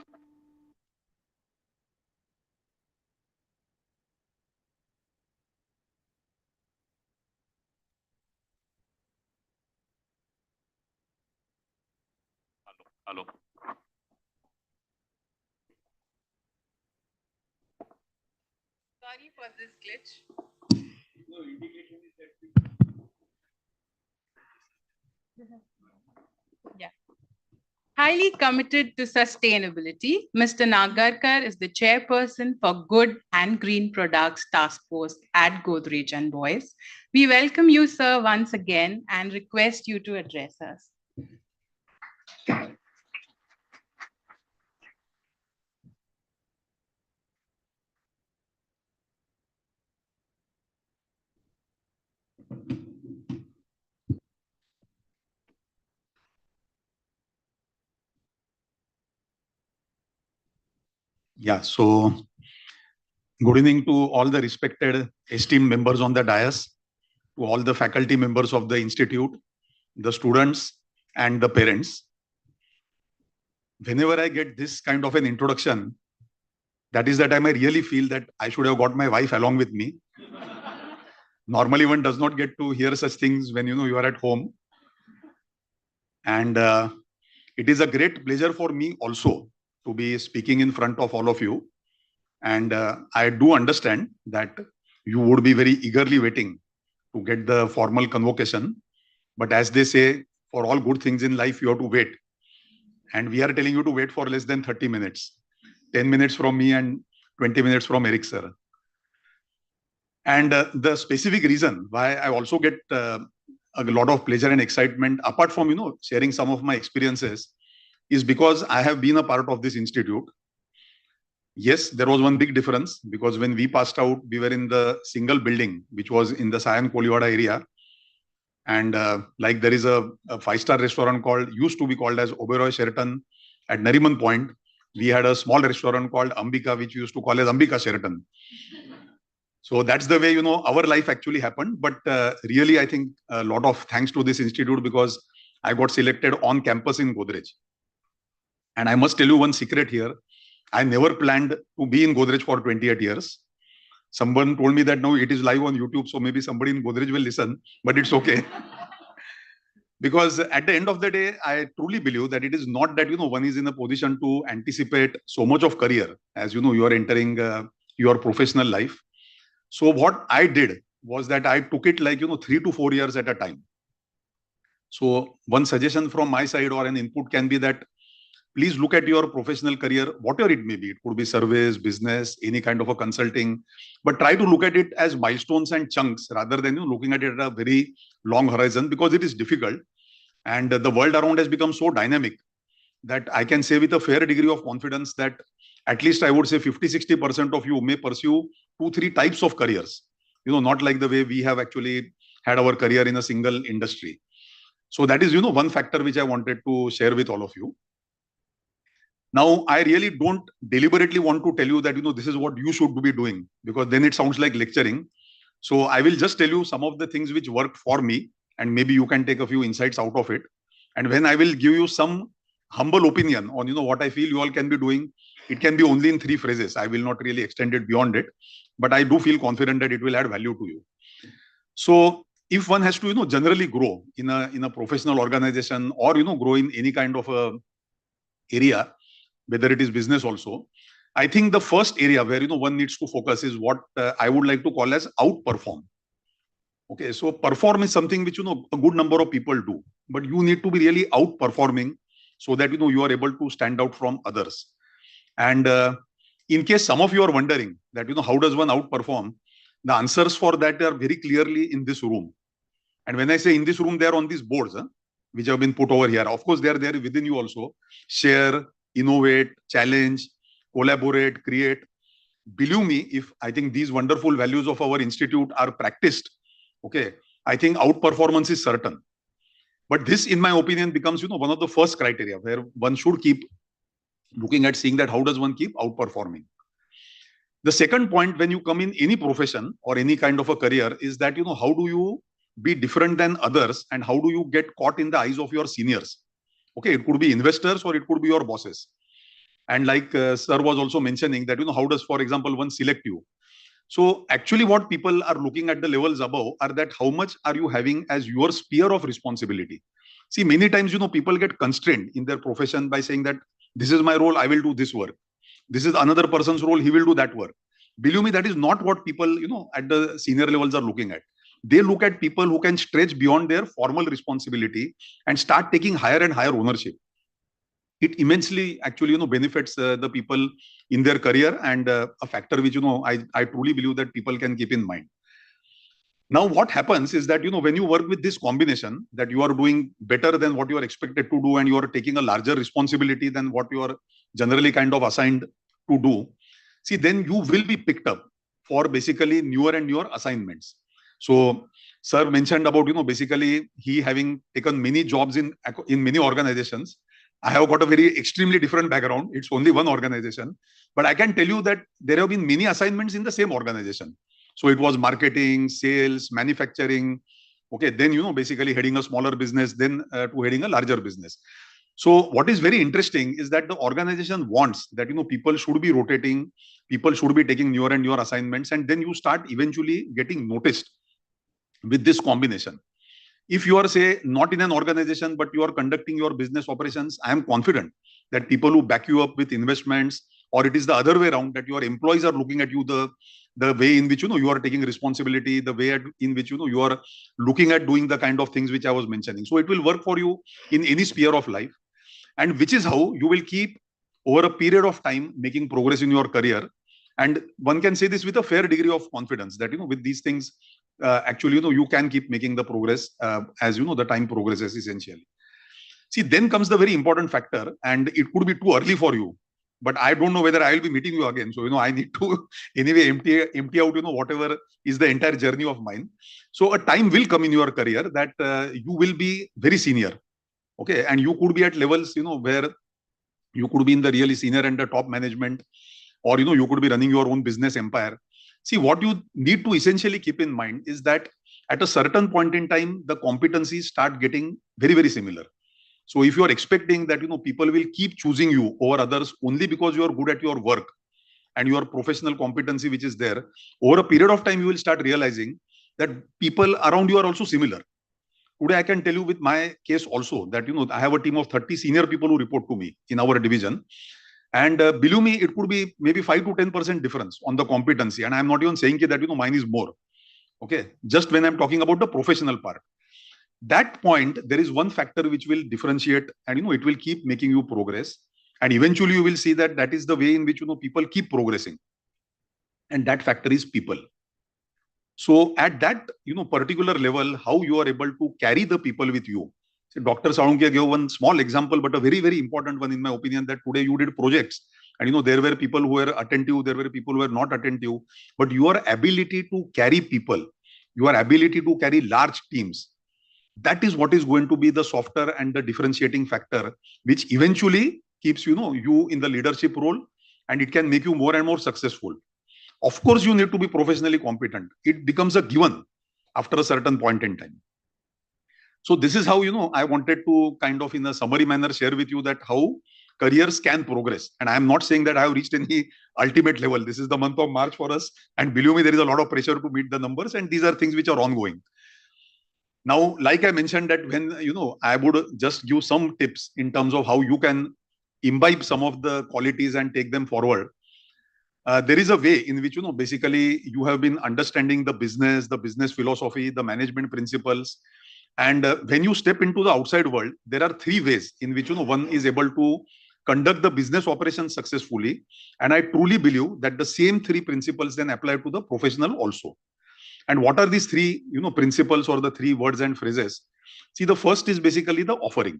Hello. Sorry for this glitch. Yeah. Highly committed to sustainability, Mr. Nagarkar is the chairperson for Good and Green Products Task Force at Godrej and Boys. We welcome you, sir, once again and request you to address us. Yeah, so good evening to all the respected esteemed members on the dais, to all the faculty members of the institute, the students and the parents. Whenever I get this kind of an introduction, that is the time I really feel that I should have got my wife along with me. Normally one does not get to hear such things when you are at home. And it is a great pleasure for me also to be speaking in front of all of you. And I do understand that you would be very eagerly waiting to get the formal convocation. But as they say, for all good things in life, you have to wait. And we are telling you to wait for less than 30 minutes. 10 minutes from me and 20 minutes from Eric sir. And the specific reason why I also get a lot of pleasure and excitement, apart from, sharing some of my experiences, is because I have been a part of this institute. Yes, there was one big difference because when we passed out, we were in the single building, which was in the Sion Koliwada area. And like there is a five-star restaurant used to be called as Oberoi Sheraton at Nariman Point. We had a small restaurant called Ambika, which we used to call as Ambika Sheraton. So that's the way, our life actually happened. But really, I think a lot of thanks to this institute because I got selected on campus in Godrej. And I must tell you one secret here. I never planned to be in Godrej for 28 years. Someone told me that now it is live on YouTube, so maybe somebody in Godrej will listen, but it's okay. Because at the end of the day, I truly believe that it is not that, one is in a position to anticipate so much of career as, you are entering your professional life. So what I did was that I took it like, 3 to 4 years at a time. So one suggestion from my side or an input can be that please look at your professional career, whatever it may be. It could be service, business, any kind of a consulting, but try to look at it as milestones and chunks rather than looking at it at a very long horizon because it is difficult. And the world around has become so dynamic that I can say with a fair degree of confidence that at least I would say 50-60% of you may pursue 2-3 types of careers, not like the way we have actually had our career in a single industry. So that is, one factor which I wanted to share with all of you. Now, I really don't deliberately want to tell you that, this is what you should be doing, because then it sounds like lecturing. So I will just tell you some of the things which worked for me, and maybe you can take a few insights out of it. And when I will give you some humble opinion on, what I feel you all can be doing, it can be only in 3 phrases. I will not really extend it beyond it, but I do feel confident that it will add value to you. So if one has to, generally grow in a professional organization or, grow in any kind of a area, whether it is business also, I think the first area where, one needs to focus is what I would like to call as outperform. Okay, so perform is something which, a good number of people do, but you need to be really outperforming so that, you are able to stand out from others. And in case some of you are wondering that, how does one outperform? The answers for that are very clearly in this room. And when I say in this room, they are on these boards, which have been put over here. Of course, they are there within you also. Share, innovate, challenge, collaborate, create. Believe me, if I think these wonderful values of our institute are practiced, okay, I think outperformance is certain. But this, in my opinion, becomes, one of the first criteria where one should keep looking at seeing that how does one keep outperforming. The second point when you come in any profession or any kind of a career is that, how do you be different than others and how do you get caught in the eyes of your seniors? Okay, it could be investors or it could be your bosses. And like sir was also mentioning that, how does, for example, one select you? So actually what people are looking at the levels above are that how much are you having as your sphere of responsibility? See, many times, people get constrained in their profession by saying that this is my role, I will do this work. This is another person's role, he will do that work. Believe me, that is not what people, at the senior levels are looking at. They look at people who can stretch beyond their formal responsibility and start taking higher and higher ownership. It immensely actually, benefits the people in their career and a factor which, I truly believe that people can keep in mind. Now, what happens is that, when you work with this combination, that you are doing better than what you are expected to do and you are taking a larger responsibility than what you are generally kind of assigned to do, see, then you will be picked up for basically newer and newer assignments. So, sir mentioned about, basically he having taken many jobs in many organizations. I have got a very extremely different background. It's only one organization, but I can tell you that there have been many assignments in the same organization. So it was marketing, sales, manufacturing. Okay, then, basically heading a smaller business, then to heading a larger business. So what is very interesting is that the organization wants that, people should be rotating, people should be taking newer and newer assignments, and then you start eventually getting noticed with this combination. If you are, say, not in an organization, but you are conducting your business operations, I am confident that people who back you up with investments, or it is the other way around, that your employees are looking at you the way in which, you are taking responsibility, the way in which, you are looking at doing the kind of things which I was mentioning. So it will work for you in any sphere of life, and which is how you will keep over a period of time making progress in your career. And one can say this with a fair degree of confidence that, with these things, actually, you can keep making the progress as, the time progresses essentially. See, then comes the very important factor, and it could be too early for you, but I don't know whether I will be meeting you again. So, I need to anyway empty out, whatever is the entire journey of mine. So a time will come in your career that you will be very senior. Okay. And you could be at levels, where you could be in the really senior and the top management, or, you could be running your own business empire. See, what you need to essentially keep in mind is that at a certain point in time, the competencies start getting very, very similar. So if you are expecting that, people will keep choosing you over others only because you are good at your work and your professional competency, which is there, over a period of time, you will start realizing that people around you are also similar. Today, I can tell you with my case also that, I have a team of 30 senior people who report to me in our division. And believe me, it could be maybe 5 to 10% difference on the competency. And I'm not even saying that, mine is more. Okay. Just when I'm talking about the professional part. That point, there is one factor which will differentiate and, it will keep making you progress. And eventually you will see that that is the way in which, people keep progressing. And that factor is people. So at that, particular level, how you are able to carry the people with you. So Dr. Salunke gave one small example, but a very, very important one in my opinion, that today you did projects and, there were people who were attentive, there were people who were not attentive, but your ability to carry people, your ability to carry large teams, that is what is going to be the softer and the differentiating factor, which eventually keeps, you in the leadership role, and it can make you more and more successful. Of course, you need to be professionally competent. It becomes a given after a certain point in time. So this is how, I wanted to kind of in a summary manner share with you that how careers can progress. And I am not saying that I have reached any ultimate level. This is the month of March for us. And believe me, there is a lot of pressure to meet the numbers. And these are things which are ongoing. Now, like I mentioned that when, I would just give some tips in terms of how you can imbibe some of the qualities and take them forward. There is a way in which, basically you have been understanding the business philosophy, the management principles. And when you step into the outside world, there are three ways in which, one is able to conduct the business operations successfully. And I truly believe that the same three principles then apply to the professional also. And what are these three, principles or the three words and phrases? See, the first is basically the offering.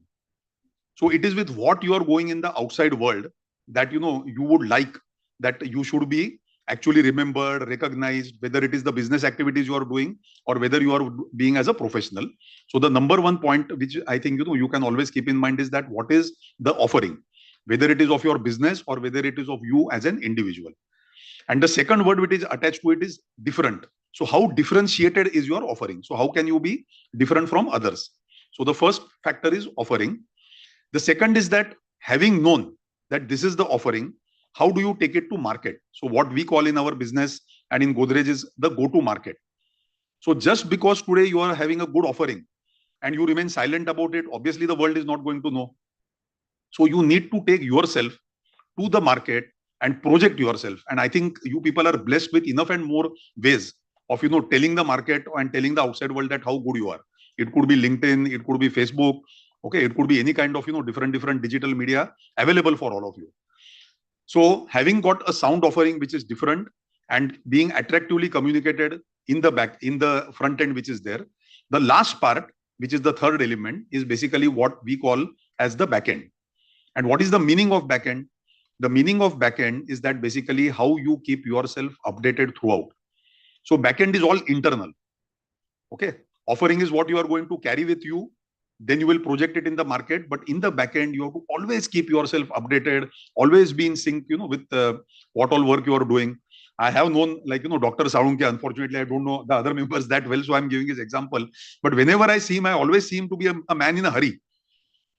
So it is with what you are going in the outside world that, you would like that you should be actually remembered, recognized, whether it is the business activities you are doing or whether you are being as a professional. So the number one point, which I think, you can always keep in mind is that what is the offering, whether it is of your business or whether it is of you as an individual. And the second word which is attached to it is different. So how differentiated is your offering? So how can you be different from others? So the first factor is offering. The second is that having known that this is the offering, how do you take it to market? So what we call in our business and in Godrej is the go-to market. So just because today you are having a good offering and you remain silent about it, obviously the world is not going to know. So you need to take yourself to the market and project yourself. And I think you people are blessed with enough and more ways of, telling the market and telling the outside world that how good you are. It could be LinkedIn, it could be Facebook. Okay, it could be any kind of, different digital media available for all of you. So having got a sound offering which is different and being attractively communicated in the front end which is there, the last part, which is the third element, is basically what we call as the back end. And what is the meaning of back end? The meaning of back end is that basically how you keep yourself updated throughout. So back end is all internal. Okay, offering is what you are going to carry with you. Then you will project it in the market, but in the back end, you have to always keep yourself updated, always be in sync, with what all work you are doing. I have known, Dr. Saunke, unfortunately, I don't know the other members that well, so I'm giving his example. But whenever I see him, I always seem to be a man in a hurry.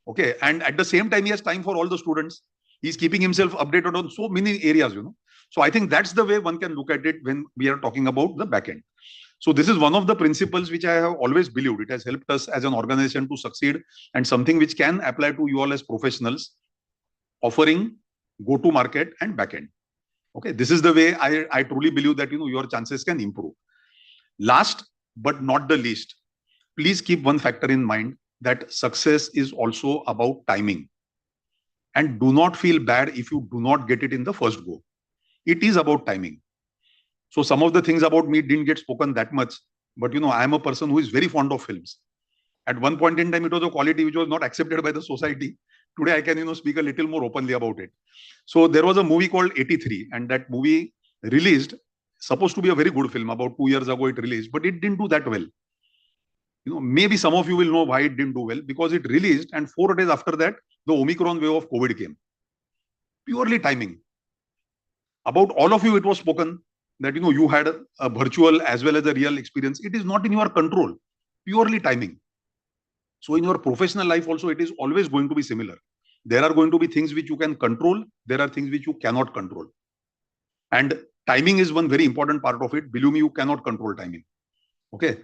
Okay, and at the same time, he has time for all the students. He's keeping himself updated on so many areas, So I think that's the way one can look at it when we are talking about the back end. So this is one of the principles which I have always believed. It has helped us as an organization to succeed and something which can apply to you all as professionals. Offering, go-to market and back-end. Okay, this is the way I truly believe that, your chances can improve. Last but not the least, please keep one factor in mind that success is also about timing. And do not feel bad if you do not get it in the first go. It is about timing. So some of the things about me didn't get spoken that much, but I am a person who is very fond of films. At one point in time, it was a quality which was not accepted by the society. Today, I can, speak a little more openly about it. So there was a movie called 83, and that movie released, supposed to be a very good film. About 2 years ago, it released, but it didn't do that well. Maybe some of you will know why it didn't do well, because it released, and 4 days after that, the Omicron wave of COVID came. Purely timing. About all of you, it was spoken that you had a virtual as well as a real experience. It is not in your control, purely timing. So in your professional life also, it is always going to be similar. There are going to be things which you can control, there are things which you cannot control, and timing is one very important part of it. Believe me, you cannot control timing. Okay,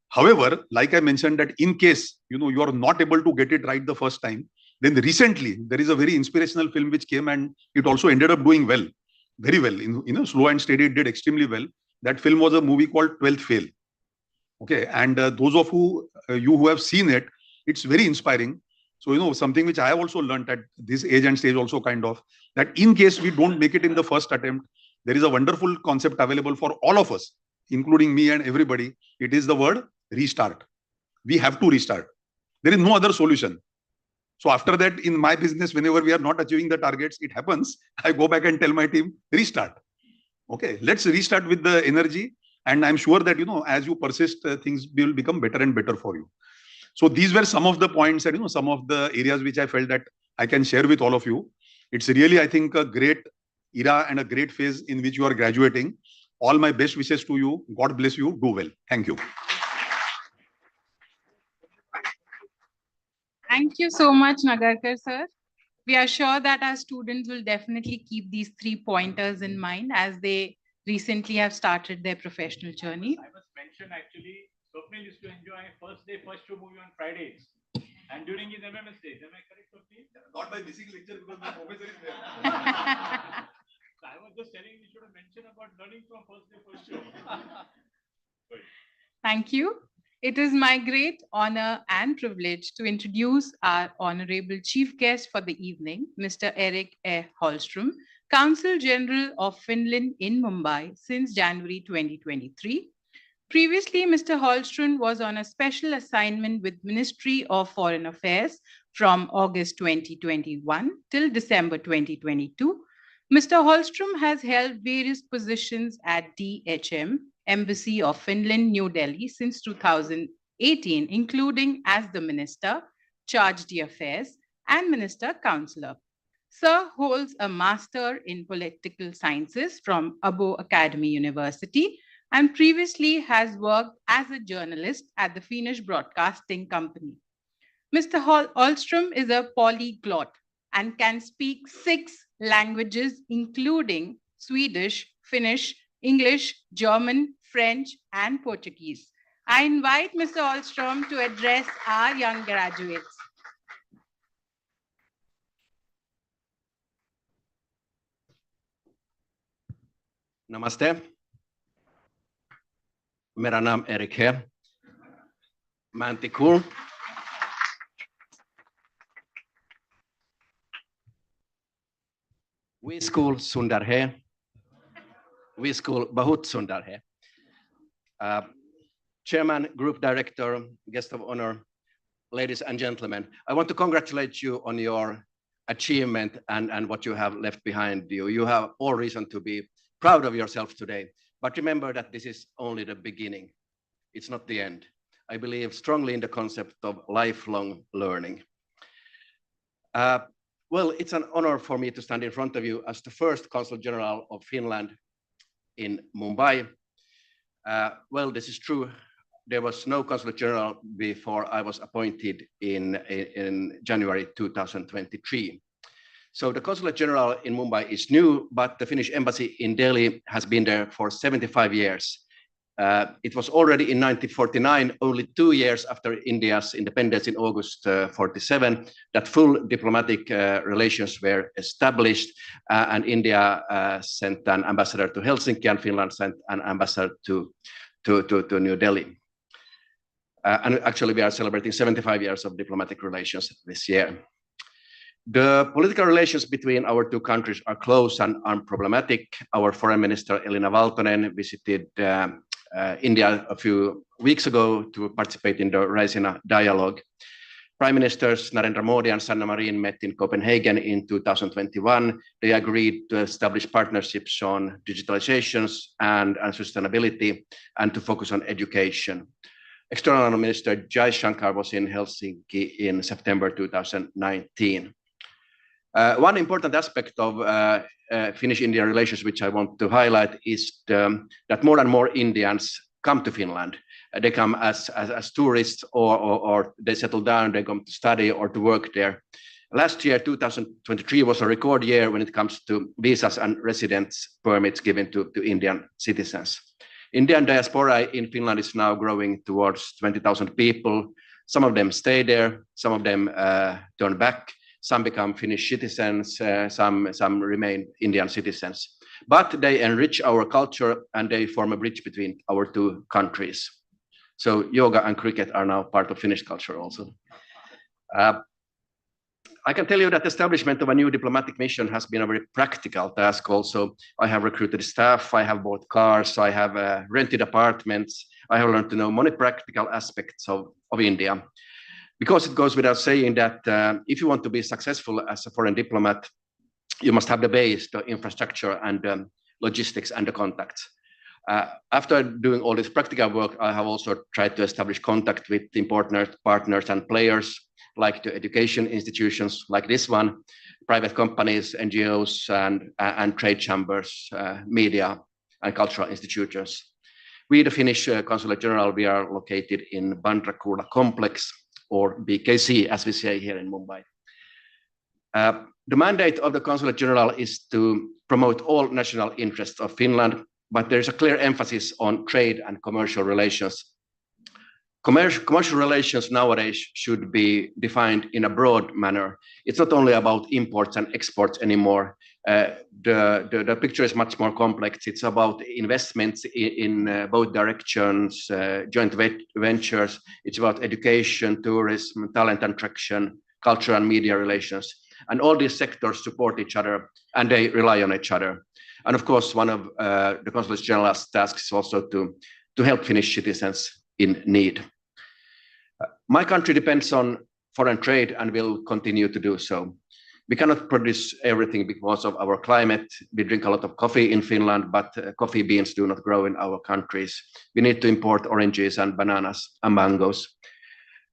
however, like I mentioned, that in case you are not able to get it right the first time, then recently there is a very inspirational film which came and it also ended up doing well. Very well, slow and steady, it did extremely well. That film was a movie called 12th Fail. Okay, and those of you who have seen it, it's very inspiring. So, something which I have also learned at this age and stage also kind of, that in case we don't make it in the first attempt, there is a wonderful concept available for all of us, including me and everybody. It is the word restart. We have to restart. There is no other solution. So after that, in my business, whenever we are not achieving the targets, it happens, I go back and tell my team, restart. Okay, let's restart with the energy. And I'm sure that, as you persist, things will become better and better for you. So these were some of the points and, some of the areas which I felt that I can share with all of you. It's really, I think, a great era and a great phase in which you are graduating. All my best wishes to you. God bless you. Do well. Thank you. Thank you so much, Nagarkar sir. We are sure that our students will definitely keep these 3 pointers in mind as they recently have started their professional journey. I must mention actually, Swapnil used to enjoy first day, first show movie on Fridays. And during his MMS days, am I correct, Swapnil? Not by missing lecture because the professor is there. So I was just telling you should have mentioned about learning from first day, first show. Thank you. It is my great honor and privilege to introduce our honorable chief guest for the evening, Mr. Erik E. Hallström, Consul General of Finland in Mumbai since January 2023. Previously, Mr. Hallström was on a special assignment with Ministry of Foreign Affairs from August 2021 till December 2022. Mr. Hallström has held various positions at DHM, Embassy of Finland, New Delhi, since 2018, including as the Minister, Charge d'Affaires, and Minister Counselor. Sir holds a Master in Political Sciences from Abo Academy University and previously has worked as a journalist at the Finnish Broadcasting Company. Mr. Hallström is a polyglot and can speak 6 languages, including Swedish, Finnish, English, German, French, and Portuguese. I invite Mr. Hallström to address our young graduates. नमस्ते, मेरा नाम Eric है, मैं अंतिकुर। We school सुंदर है, we school बहुत सुंदर है। Chairman, Group Director, Guest of Honor, ladies and gentlemen, I want to congratulate you on your achievement and what you have left behind you. You have all reason to be proud of yourself today, but remember that this is only the beginning. It's not the end. I believe strongly in the concept of lifelong learning. Well, it's an honor for me to stand in front of you as the first Consul General of Finland in Mumbai. Well, this is true. There was no Consulate General before I was appointed in January 2023. So the Consulate General in Mumbai is new, but the Finnish embassy in Delhi has been there for 75 years. It was already in 1949, only 2 years after India's independence in August 47, that full diplomatic relations were established, and India sent an ambassador to Helsinki, and Finland sent an ambassador to New Delhi. And actually, we are celebrating 75 years of diplomatic relations this year. The political relations between our two countries are close and unproblematic. Our Foreign Minister Elina Valtonen visited India a few weeks ago to participate in the Raisina dialogue. Prime Ministers Narendra Modi and Sanna Marin met in Copenhagen in 2021. They agreed to establish partnerships on digitalizations and sustainability and to focus on education. External Minister Jai Shankar was in Helsinki in September 2019. One important aspect of Finnish-India relations, which I want to highlight, is that more and more Indians come to Finland. They come as tourists or they settle down, they come to study or to work there. Last year, 2023, was a record year when it comes to visas and residence permits given to Indian citizens. Indian diaspora in Finland is now growing towards 20,000 people. Some of them stay there, some of them turn back. Some become Finnish citizens, some remain Indian citizens. But they enrich our culture and they form a bridge between our two countries. So yoga and cricket are now part of Finnish culture also. I can tell you that the establishment of a new diplomatic mission has been a very practical task also. I have recruited staff, I have bought cars, I have rented apartments. I have learned to know many practical aspects of India. Because it goes without saying that if you want to be successful as a foreign diplomat, you must have the base, the infrastructure and logistics and the contacts. After doing all this practical work, I have also tried to establish contact with important partners and players like the education institutions like this one, private companies, NGOs and trade chambers, media and cultural institutions. We, the Finnish Consulate General, we are located in Bandra Kurla complex, or BKC, as we say here in Mumbai. The mandate of the Consulate General is to promote all national interests of Finland, but there is a clear emphasis on trade and commercial relations. Commercial relations nowadays should be defined in a broad manner. It's not only about imports and exports anymore. The picture is much more complex. It's about investments in both directions, joint ventures. It's about education, tourism, talent attraction, culture and media relations. And all these sectors support each other and they rely on each other. And of course, one of the Consulate General's tasks is also to help Finnish citizens in need. My country depends on foreign trade and will continue to do so. We cannot produce everything because of our climate. We drink a lot of coffee in Finland, but coffee beans do not grow in our countries. We need to import oranges and bananas and mangoes.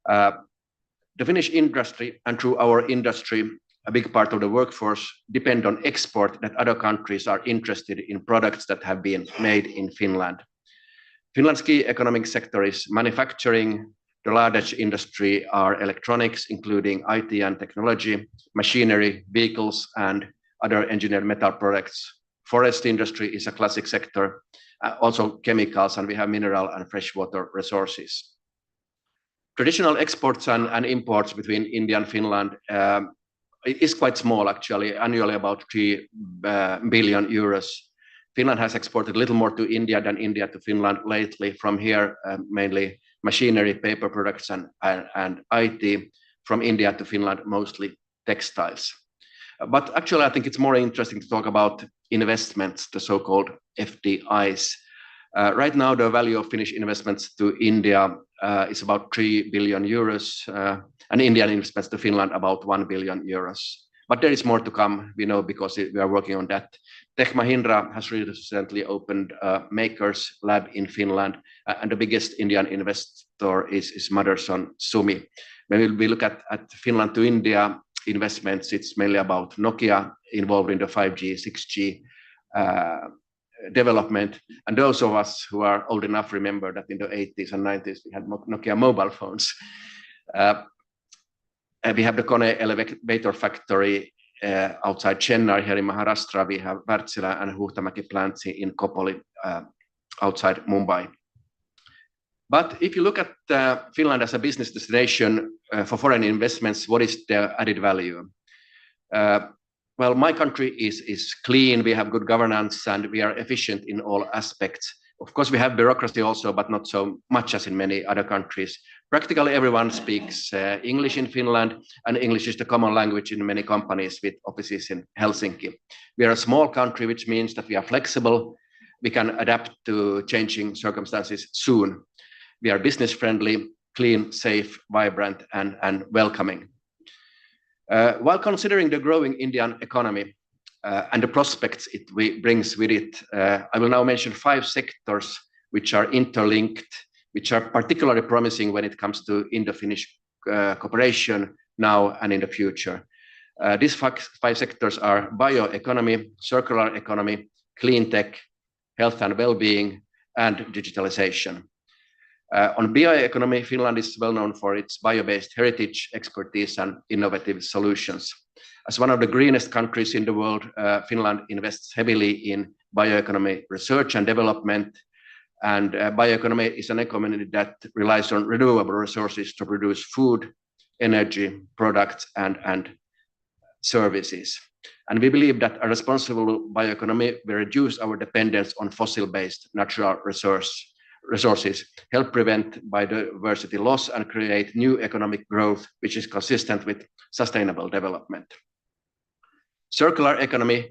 The Finnish industry, and through our industry, a big part of the workforce depend on export, that other countries are interested in products that have been made in Finland. Finland's key economic sector is manufacturing. The largest industry are electronics, including IT and technology, machinery, vehicles, and other engineered metal products. Forest industry is a classic sector, also chemicals, and we have mineral and freshwater resources. Traditional exports and imports between India and Finland is quite small, actually, annually about 3 billion euros. Finland has exported a little more to India than India to Finland lately. From here, mainly machinery, paper products, and IT. From India to Finland, mostly textiles. But actually, I think it's more interesting to talk about investments, the so-called FDIs. Right now, the value of Finnish investments to India is about 3 billion euros, and Indian investments to Finland about 1 billion euros. But there is more to come, we know, because we are working on that. Tech Mahindra has recently opened a makers lab in Finland, and the biggest Indian investor is Motherson Sumi. When we look at Finland to India investments, it's mainly about Nokia involved in the 5G, 6G development. And those of us who are old enough remember that in the 80s and 90s, we had Nokia mobile phones. We have the Kone elevator factory outside Chennai here in Maharashtra. We have Wärtsilä and Huhtamäki plants in Kopoli outside Mumbai. But if you look at Finland as a business destination for foreign investments, what is their added value? Well, my country is clean, we have good governance, and we are efficient in all aspects. Of course, we have bureaucracy also, but not so much as in many other countries. Practically everyone speaks English in Finland, and English is the common language in many companies with offices in Helsinki. We are a small country, which means that we are flexible. We can adapt to changing circumstances soon. We are business friendly, clean, safe, vibrant, and welcoming. While considering the growing Indian economy and the prospects it brings with it, I will now mention 5 sectors which are interlinked, which are particularly promising when it comes to Indo-Finnish cooperation now and in the future. These 5 sectors are bioeconomy, circular economy, clean tech, health and well-being, and digitalization. On bioeconomy, Finland is well known for its bio-based heritage, expertise, and innovative solutions. As one of the greenest countries in the world, Finland invests heavily in bioeconomy research and development. And bioeconomy is an economy that relies on renewable resources to produce food, energy, products, and services. And we believe that a responsible bioeconomy will reduce our dependence on fossil-based natural resources, help prevent biodiversity loss, and create new economic growth, which is consistent with sustainable development. Circular economy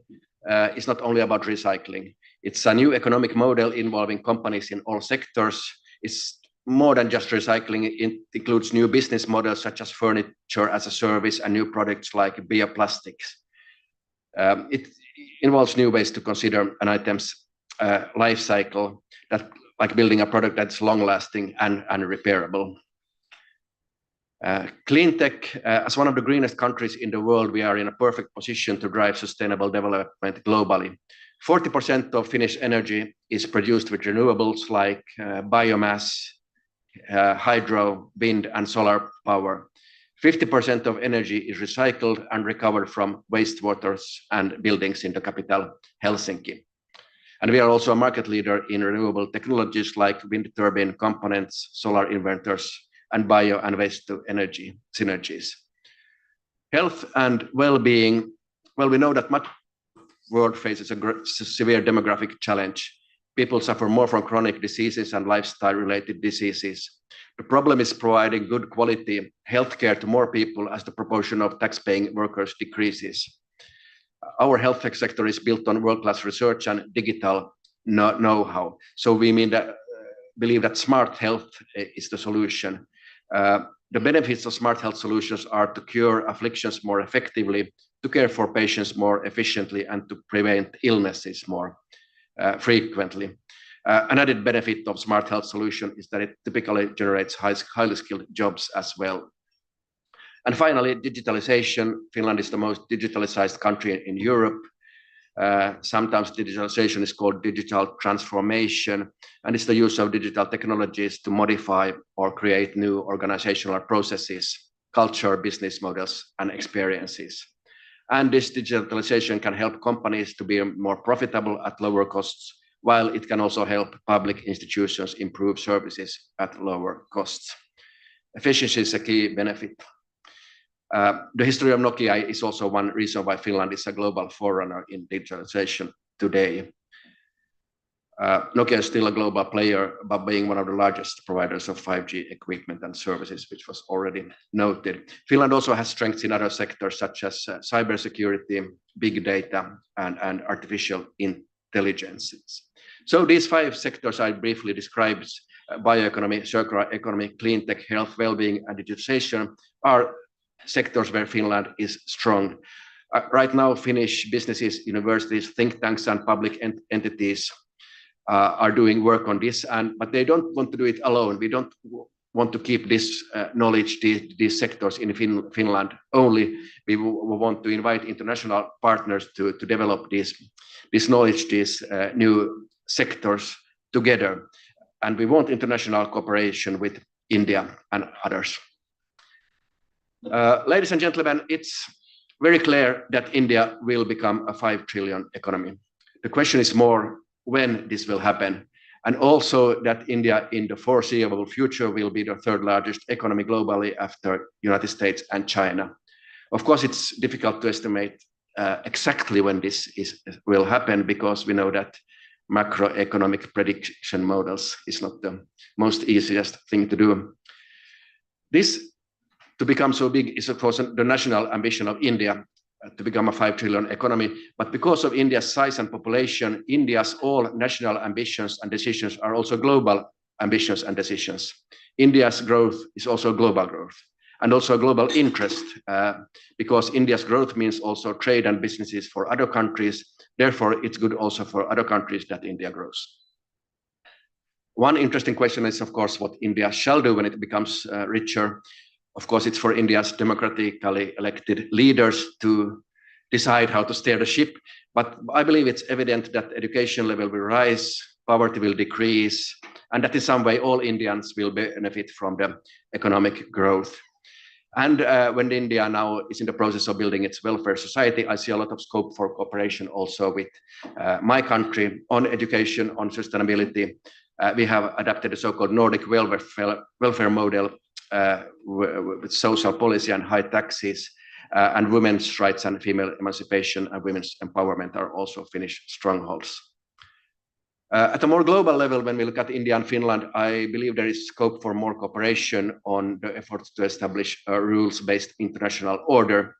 is not only about recycling. It's a new economic model involving companies in all sectors. It's more than just recycling. It includes new business models such as furniture as a service and new products like bioplastics. It involves new ways to consider an item's life cycle, that like building a product that's long-lasting and repairable. Clean tech, as one of the greenest countries in the world, we are in a perfect position to drive sustainable development globally. 40% of Finnish energy is produced with renewables like biomass, hydro, wind, and solar power. 50% of energy is recycled and recovered from wastewaters and buildings in the capital, Helsinki. And we are also a market leader in renewable technologies like wind turbine components, solar inverters, and bio and waste to energy synergies. Health and well-being, well, we know that much world faces a severe demographic challenge. People suffer more from chronic diseases and lifestyle-related diseases. The problem is providing good quality healthcare to more people as the proportion of tax-paying workers decreases. Our health tech sector is built on world-class research and digital know-how. So we believe that smart health is the solution. The benefits of smart health solutions are to cure afflictions more effectively, to care for patients more efficiently, and to prevent illnesses more frequently. An added benefit of smart health solution is that it typically generates highly skilled jobs as well. And finally, digitalization. Finland is the most digitalized country in Europe. Sometimes digitalization is called digital transformation, and it's the use of digital technologies to modify or create new organizational processes, culture, business models, and experiences. And this digitalization can help companies to be more profitable at lower costs, while it can also help public institutions improve services at lower costs. Efficiency is a key benefit. The history of Nokia is also one reason why Finland is a global forerunner in digitalization today. Nokia is still a global player, but being one of the largest providers of 5G equipment and services, which was already noted. Finland also has strengths in other sectors such as cybersecurity, big data, and artificial intelligence. So these 5 sectors I briefly described, bioeconomy, circular economy, clean tech, health, well-being, and digitization, are sectors where Finland is strong. Right now, Finnish businesses, universities, think tanks, and public entities are doing work on this, but they don't want to do it alone. We don't want to keep this knowledge, these sectors in Finland only. We want to invite international partners to develop this knowledge, these new sectors together. And we want international cooperation with India and others. Ladies and gentlemen, it's very clear that India will become a 5 trillion economy. The question is more when this will happen, and also that India in the foreseeable future will be the 3rd largest economy globally after United States and China. Of course, it's difficult to estimate exactly when this will happen, because we know that macroeconomic prediction models is not the most easiest thing to do. This to become so big is, of course, the national ambition of India to become a 5 trillion economy. But because of India's size and population, India's all national ambitions and decisions are also global ambitions and decisions. India's growth is also global growth, and also global interest, because India's growth means also trade and businesses for other countries. Therefore, it's good also for other countries that India grows. One interesting question is, of course, what India shall do when it becomes richer. Of course, it's for India's democratically elected leaders to decide how to steer the ship. But I believe it's evident that education level will rise, poverty will decrease, and that in some way all Indians will benefit from the economic growth. And when India now is in the process of building its welfare society, I see a lot of scope for cooperation also with my country on education, on sustainability. We have adapted a so-called Nordic welfare model with social policy and high taxes, and women's rights and female emancipation and women's empowerment are also Finnish strongholds. At a more global level, when we look at India and Finland, I believe there is scope for more cooperation on the efforts to establish a rules-based international order.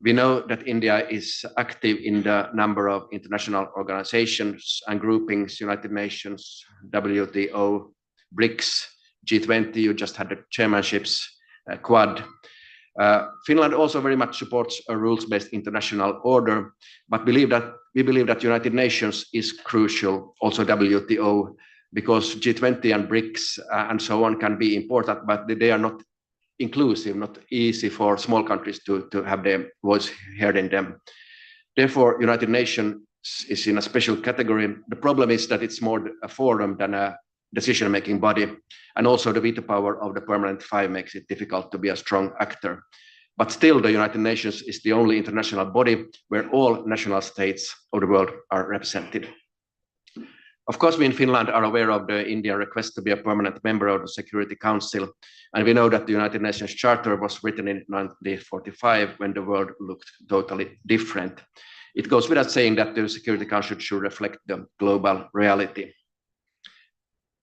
We know that India is active in the number of international organizations and groupings, United Nations, WTO, BRICS, G20, you just had the chairmanships, Quad. Finland also very much supports a rules-based international order, but we believe that United Nations is crucial, also WTO, because G20 and BRICS and so on can be important, but they are not inclusive, not easy for small countries to have their voice heard in them. Therefore, United Nations is in a special category. The problem is that it's more a forum than a decision-making body, and also the veto power of the permanent five makes it difficult to be a strong actor. But still, the United Nations is the only international body where all national states of the world are represented. Of course, we in Finland are aware of the Indian request to be a permanent member of the Security Council, and we know that the United Nations Charter was written in 1945 when the world looked totally different. It goes without saying that the Security Council should reflect the global reality.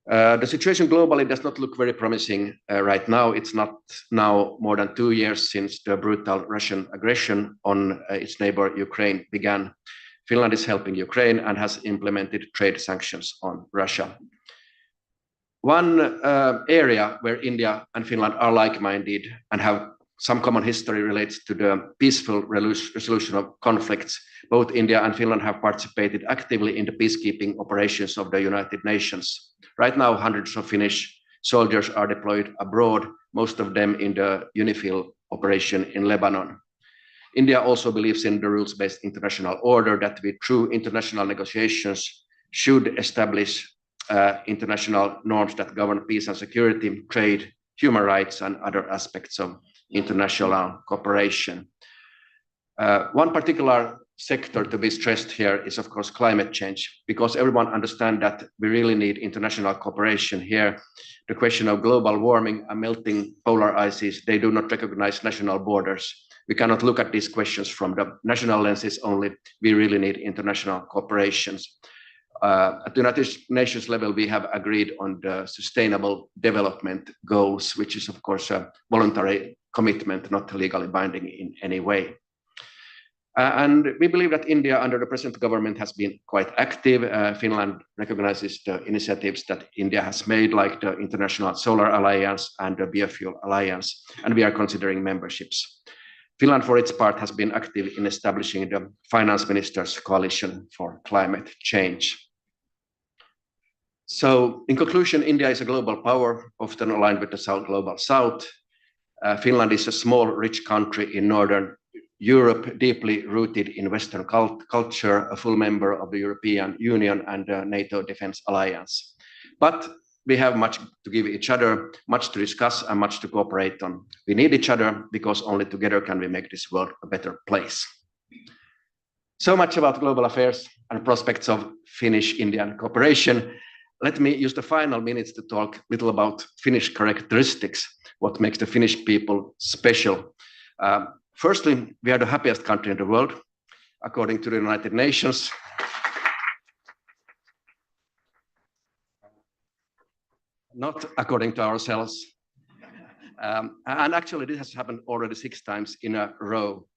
The situation globally does not look very promising right now. It's not now more than 2 years since the brutal Russian aggression on its neighbor Ukraine began. Finland is helping Ukraine and has implemented trade sanctions on Russia. One area where India and Finland are like-minded and have some common history relates to the peaceful resolution of conflicts. Both India and Finland have participated actively in the peacekeeping operations of the United Nations. Right now, hundreds of Finnish soldiers are deployed abroad, most of them in the UNIFIL operation in Lebanon. India also believes in the rules-based international order that we, through international negotiations, should establish international norms that govern peace and security, trade, human rights, and other aspects of international cooperation. One particular sector to be stressed here is, of course, climate change, because everyone understands that we really need international cooperation here. The question of global warming and melting polar ices, they do not recognize national borders. We cannot look at these questions from the national lenses only. We really need international cooperations. At the United Nations level, we have agreed on the Sustainable Development Goals, which is, of course, a voluntary commitment, not legally binding in any way. And we believe that India, under the present government, has been quite active. Finland recognizes the initiatives that India has made, like the International Solar Alliance and the Biofuel Alliance, and we are considering memberships. Finland, for its part, has been active in establishing the Finance Ministers' Coalition for Climate Change. So, in conclusion, India is a global power, often aligned with the global South. Finland is a small, rich country in Northern Europe, deeply rooted in Western culture, a full member of the European Union and the NATO Defense Alliance. But we have much to give each other, much to discuss, and much to cooperate on. We need each other because only together can we make this world a better place. So much about global affairs and prospects of Finnish-Indian cooperation. Let me use the final minutes to talk a little about Finnish characteristics, what makes the Finnish people special. Firstly, we are the happiest country in the world, according to the United Nations. Not according to ourselves. And actually, this has happened already 6 times in a row.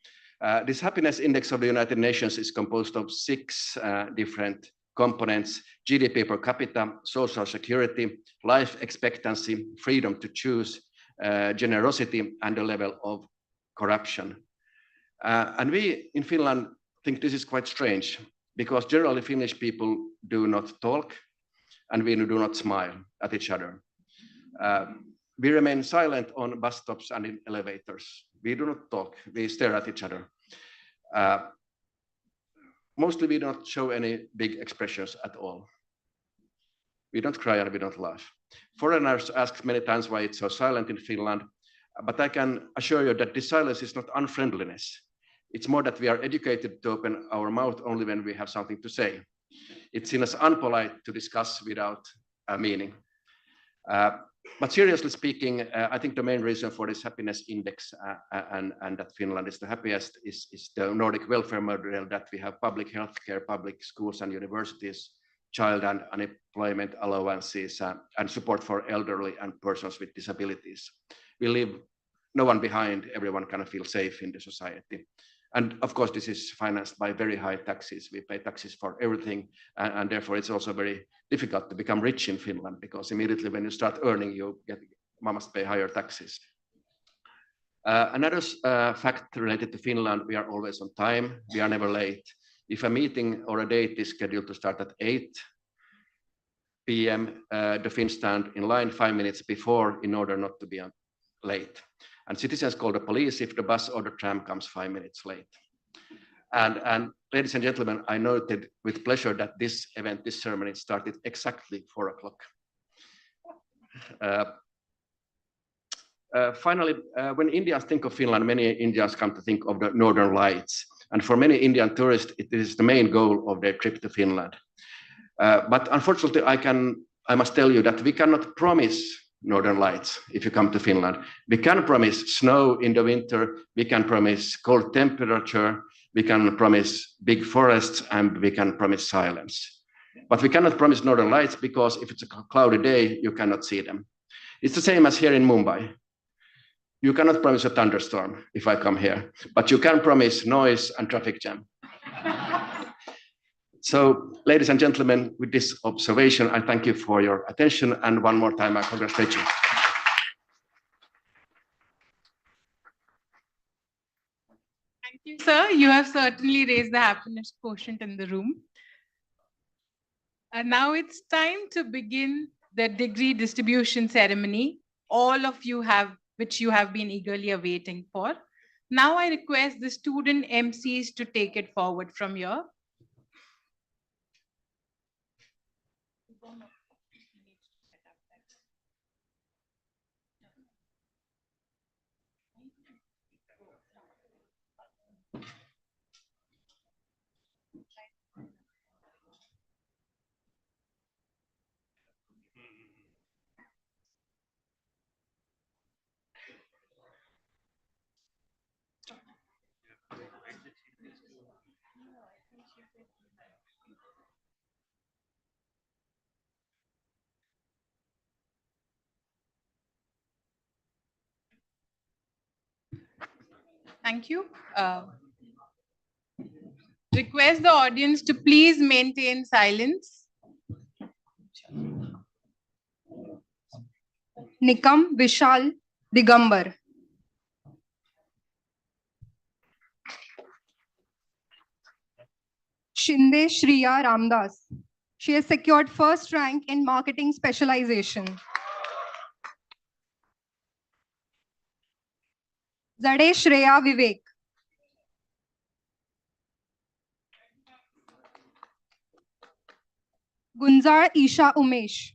This happiness index of the United Nations is composed of 6 different components: GDP per capita, social security, life expectancy, freedom to choose, generosity, and the level of corruption. And we in Finland think this is quite strange, because generally Finnish people do not talk and we do not smile at each other. We remain silent on bus stops and in elevators. We do not talk, we stare at each other. Mostly we don't show any big expressions at all. We don't cry and we don't laugh. Foreigners ask many times why it's so silent in Finland, but I can assure you that this silence is not unfriendliness. It's more that we are educated to open our mouth only when we have something to say. It's seen as unpolite to discuss without a meaning. But seriously speaking, I think the main reason for this happiness index and that Finland is the happiest is the Nordic welfare model, that we have public healthcare, public schools and universities, child and unemployment allowances, and support for elderly and persons with disabilities. We leave no one behind, everyone can feel safe in the society. And of course, this is financed by very high taxes. We pay taxes for everything, and therefore it's also very difficult to become rich in Finland, because immediately when you start earning, you must pay higher taxes. Another fact related to Finland, we are always on time. We are never late. If a meeting or a date is scheduled to start at 8 p.m., the Finns stand in line 5 minutes before in order not to be late. And citizens call the police if the bus or the tram comes 5 minutes late. And ladies and gentlemen, I noted with pleasure that this event, this ceremony, started exactly 4 o'clock. Finally, when Indians think of Finland, many Indians come to think of the Northern Lights. And for many Indian tourists, it is the main goal of their trip to Finland. But unfortunately, I must tell you that we cannot promise Northern Lights if you come to Finland. We can promise snow in the winter, we can promise cold temperature, we can promise big forests, and we can promise silence. But we cannot promise Northern Lights because if it's a cloudy day, you cannot see them. It's the same as here in Mumbai. You cannot promise a thunderstorm if I come here, but you can promise noise and traffic jam. So, ladies and gentlemen, with this observation, I thank you for your attention, and one more time, I congratulate you. Thank you, sir. You have certainly raised the happiness quotient in the room. And now it's time to begin the degree distribution ceremony. All of you have, which you have been eagerly awaiting for. Now I request the student MCs to take it forward from here. Thank you. Request the audience to please maintain silence. Nikam Vishal Digambar. Shinde Shriya Ramdas. She has secured first rank in marketing specialization. Zade Shreya Vivek. Gunzar Isha Umesh.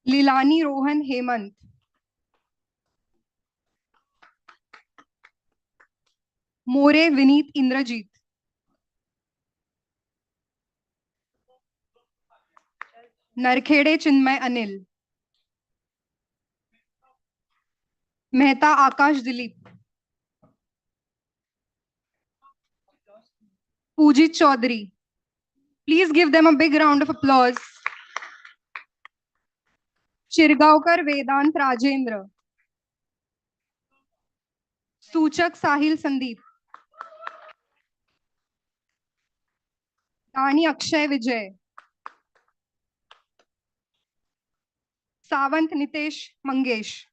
Lilani Rohan Hemant. More Vineet Indrajit. Narkhede Chinmay Anil. Mehta Akash Dilip. Pujit Chaudhary. Please give them a big round of applause. Chirgaonkar Vedant Rajendra. Suchak Sahil Sandeep. Dani Akshay Vijay. Savant Nitesh Mangesh.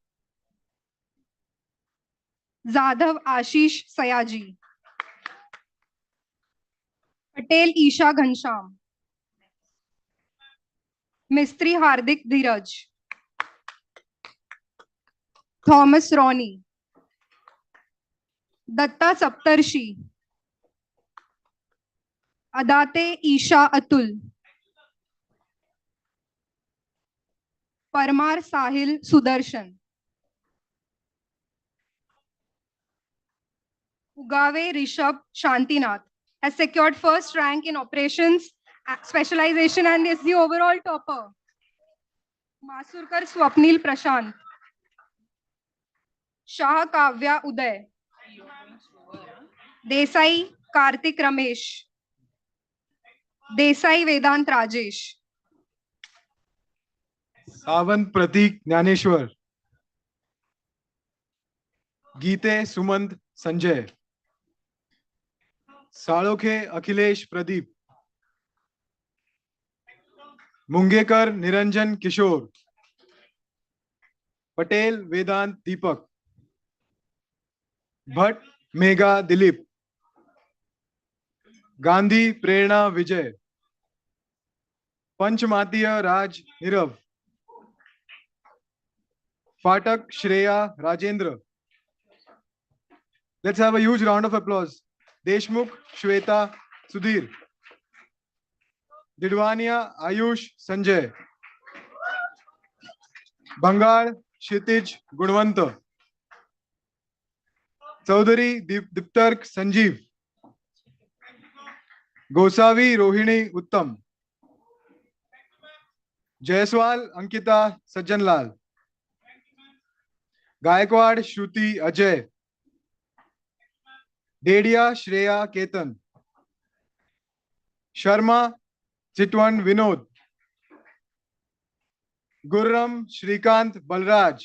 Zadhav Ashish Sayaji. Patel Isha Ghansham. Mistri Hardik Dheeraj. Thomas Ronnie. Datta Saptarshi. Adate Isha Atul. Parmar Sahil Sudarshan. Ugave Rishabh Shantinath has secured first rank in operations specialization and is the overall topper. Masurkar Swapnil Prashant. Shah Kavya Uday. Desai Kartik Ramesh. Desai Vedant Rajesh. Sawant Prateek Dnyaneshwar. Gite Sumant Sanjay. Salokhe Akhilesh Pradeep. Mungekar Niranjan Kishor. Patel Vedant Deepak. Bhatt Megha Dilip. Gandhi Prerna Vijay. पंचमातीय Raj Nirav. Fatak Shreya Rajendra. Let's have a huge round of applause. Deshmukh Shweta Sudhir. Didwania Ayush Sanjay. Bangal Kshitij Gunwant. Chaudhary Diptark Sanjeev. Gosavi Rohini Uttam. Jaiswal Ankita Sajjanlal. Gaikwad Shruti Ajay. Dedia Shreya Ketan. Sharma Chitwan Vinod. Gurram Shrikant Balraj.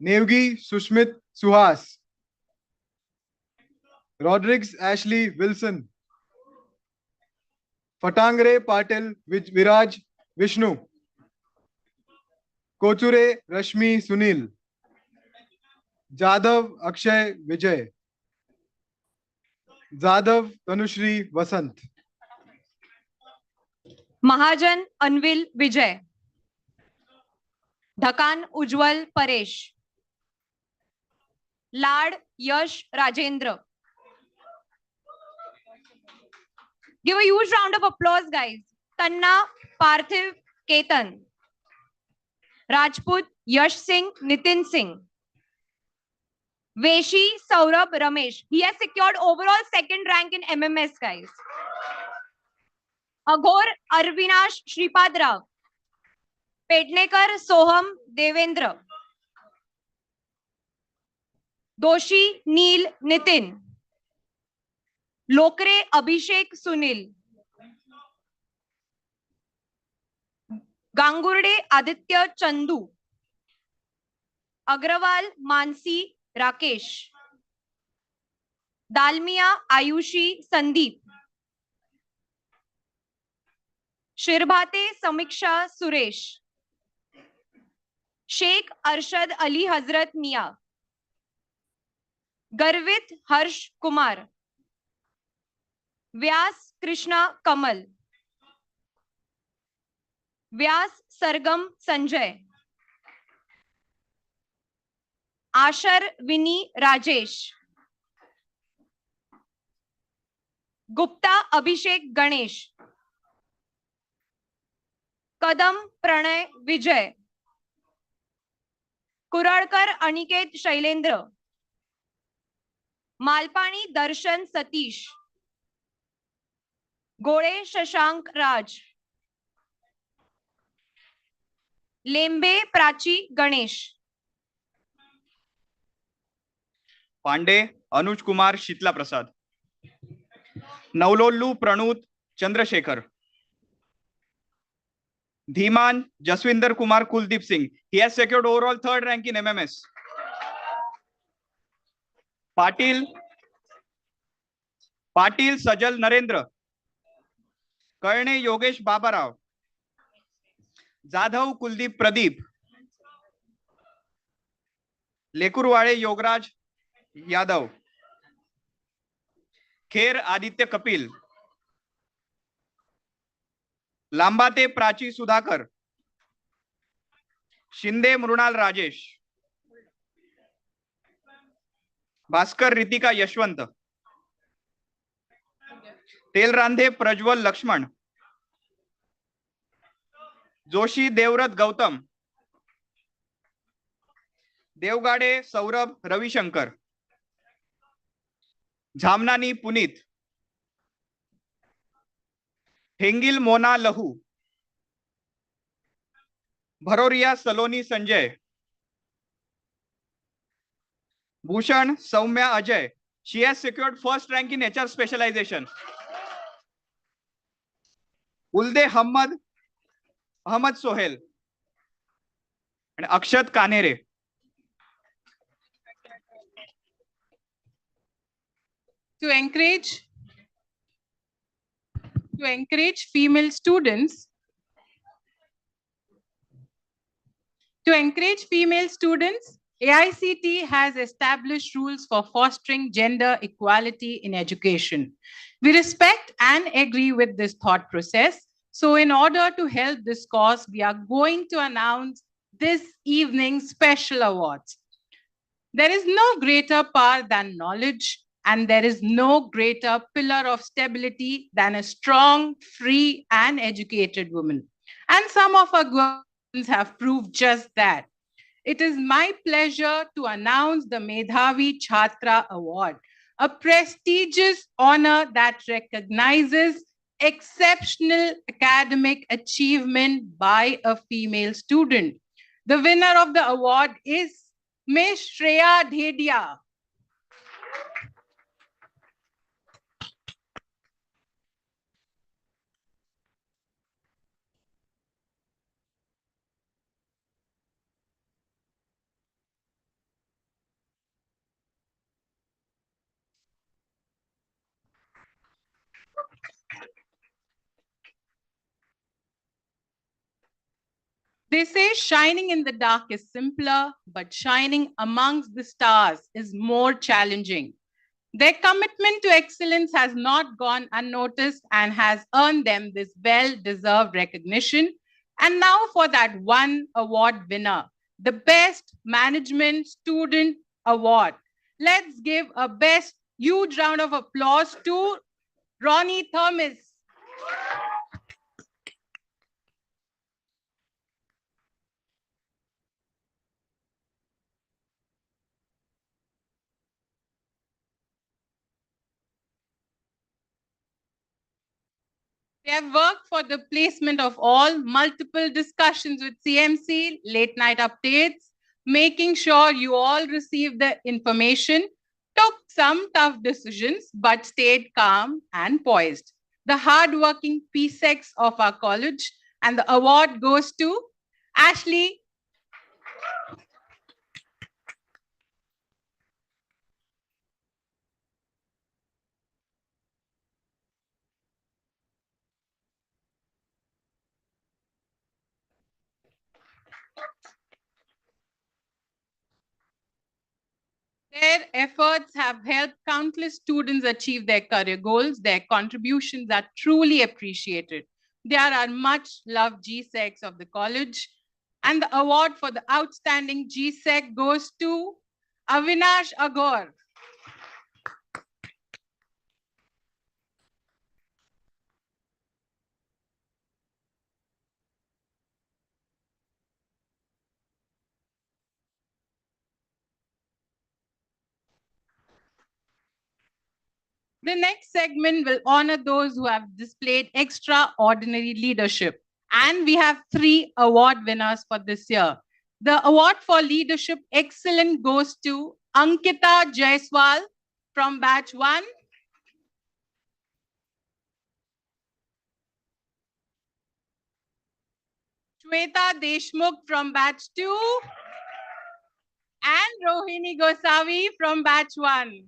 Nevgi Sushmit Suhas. Rodrigues Ashley Wilson. Fatangre Patil Viraj Vishnu. Kochure Rashmi Sunil. Jadav Akshay Vijay. Jadav Tanushri Vasant. Mahajan unveil Vijay. ढकान Ujjwal Paresh. Lad Yash Rajendra. Give a huge round of applause, guys. Tanna Parthiv Ketan. Rajput Yash Singh Nitin Singh. Veshi Saurabh Ramesh. He has secured overall second rank in MMS, guys. Aghor Arvinash Shripad Rao. Petnekar Soham Devendra. Doshi Neil Nitin. Lokre Abhishek Sunil. Gangurde Aditya Chandu. Agrawal Mansi Rakesh. Dalmia Ayushi Sandeep. Shirbhate Samiksha Suresh. Sheikh Arshad Ali Hazrat Mia. Garvit Harsh Kumar. Vyas Krishna Kamal. Vyas Sargam Sanjay. Ashar Vinny Rajesh. Gupta Abhishek Ganesh. Kadam Pranay Vijay. Kuralkar Aniket Shailendra. Malpani Darshan Satish. Gode Shashank Raj. Lembe Prachi Ganesh. Pandey Anuj Kumar Sheetla Prasad. नवलोल्लू प्रणूत Chandrashekhar. Dhiman Jaswinder Kumar Kuldeep Singh. He has secured overall third rank in MMS. Patil Sajal Narendra. Karne Yogesh Babarao. Jadhav Kuldeep Pradeep. Lekurwade Yograj Yadav. Kher Aditya Kapil. Lambate Prachi Sudhakar. Shinde Mrunal Rajesh. Bhaskar Ritika Yashwant. Telrandhe Prajwal Lakshman. Joshi Devrat Gautam. Devgade Saurabh Ravishankar. Jhamnani Puneet. Hengil Mona Lahu. Bharoria Saloni Sanjay. Bhushan Soumya Ajay. She has secured first rank in HR specialization. Ulde Ahmad Sohail. And Akshat Kanere. To encourage female students, AICT has established rules for fostering gender equality in education. We respect and agree with this thought process. So in order to help this cause, we are going to announce this evening's special awards. There is no greater power than knowledge, And there is no greater pillar of stability than a strong, free, and educated woman. And some of our girls have proved just that. It is my pleasure to announce the Medhavi Chhatra Award, a prestigious honor that recognizes exceptional academic achievement by a female student. The winner of the award is Ms. Shreya Dhedia. They say shining in the dark is simpler, but shining amongst the stars is more challenging. Their commitment to excellence has not gone unnoticed and has earned them this well-deserved recognition. And now for that one award winner, the Best Management Student Award. Let's give a best huge round of applause to Ronnie Thomas. They have worked for the placement of all, multiple discussions with CMC, late night updates, making sure you all receive the information, took some tough decisions, but stayed calm and poised. The hardworking PSECs of our college, and the award goes to Ashley. Their efforts have helped countless students achieve their career goals. Their contributions are truly appreciated. They are our much loved GSECs of the college. And the award for the outstanding GSEC goes to Avinash Agor. The next segment will honor those who have displayed extraordinary leadership. And we have 3 award winners for this year. The award for leadership excellence goes to Ankita Jaiswal from batch 1. Shweta Deshmukh from batch 2. And Rohini Gosavi from batch 1.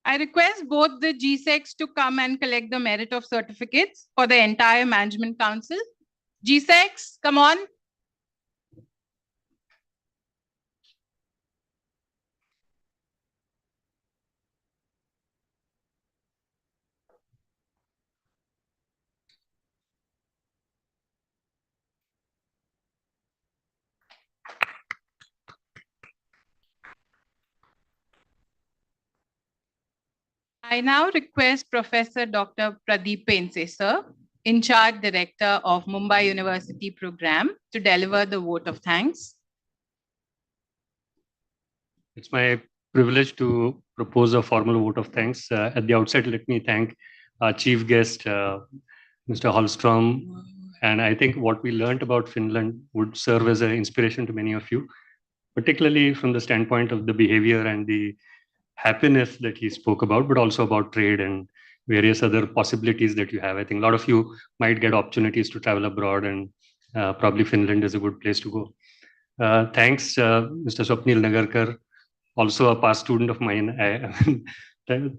I request both the GSECs to come and collect the merit of certificates for the entire Management Council. GSECs, come on. I now request Professor Dr. Pradeep Pense, sir, in charge director of Mumbai University program, to deliver the vote of thanks. It's my privilege to propose a formal vote of thanks. At the outset, let me thank our chief guest, Mr. Hallstrom. And I think what we learned about Finland would serve as an inspiration to many of you, particularly from the standpoint of the behavior and the happiness that he spoke about, but also about trade and various other possibilities that you have. I think a lot of you might get opportunities to travel abroad, and probably Finland is a good place to go. Thanks, Mr. Swapnil Nagarkar, also a past student of mine.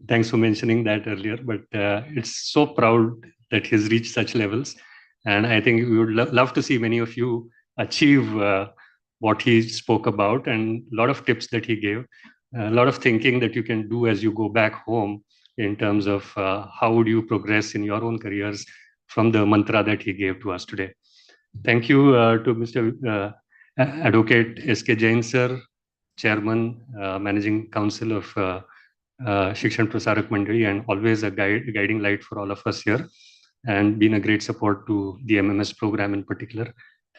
Thanks for mentioning that earlier, but it's so proud that he's reached such levels. And I think we would love to see many of you achieve what he spoke about and a lot of tips that he gave, a lot of thinking that you can do as you go back home in terms of how would you progress in your own careers from the mantra that he gave to us today. Thank you to Mr. Advocate S.K. Jain sir, Chairman, Managing Council of Shikshan Prasarak Mandali, and always a guiding light for all of us here, and been a great support to the MMS program in particular.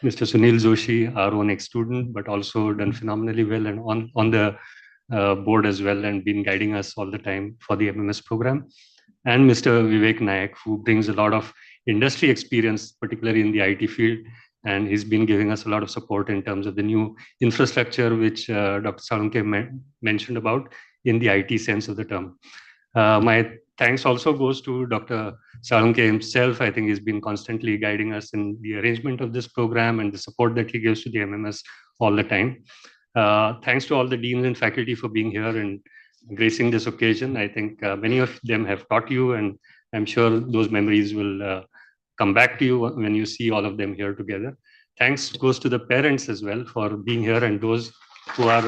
Mr. Sunil Joshi, our own ex-student, but also done phenomenally well and on the board as well, and been guiding us all the time for the MMS program. And Mr. Vivek Nayak, who brings a lot of industry experience, particularly in the IT field, and he's been giving us a lot of support in terms of the new infrastructure, which Dr. Salunke mentioned about in the IT sense of the term. My thanks also goes to Dr. Salunke himself. I think he's been constantly guiding us in the arrangement of this program and the support that he gives to the MMS all the time. Thanks to all the deans and faculty for being here and gracing this occasion. I think many of them have taught you, and I'm sure those memories will come back to you when you see all of them here together. Thanks goes to the parents as well for being here, and those who are,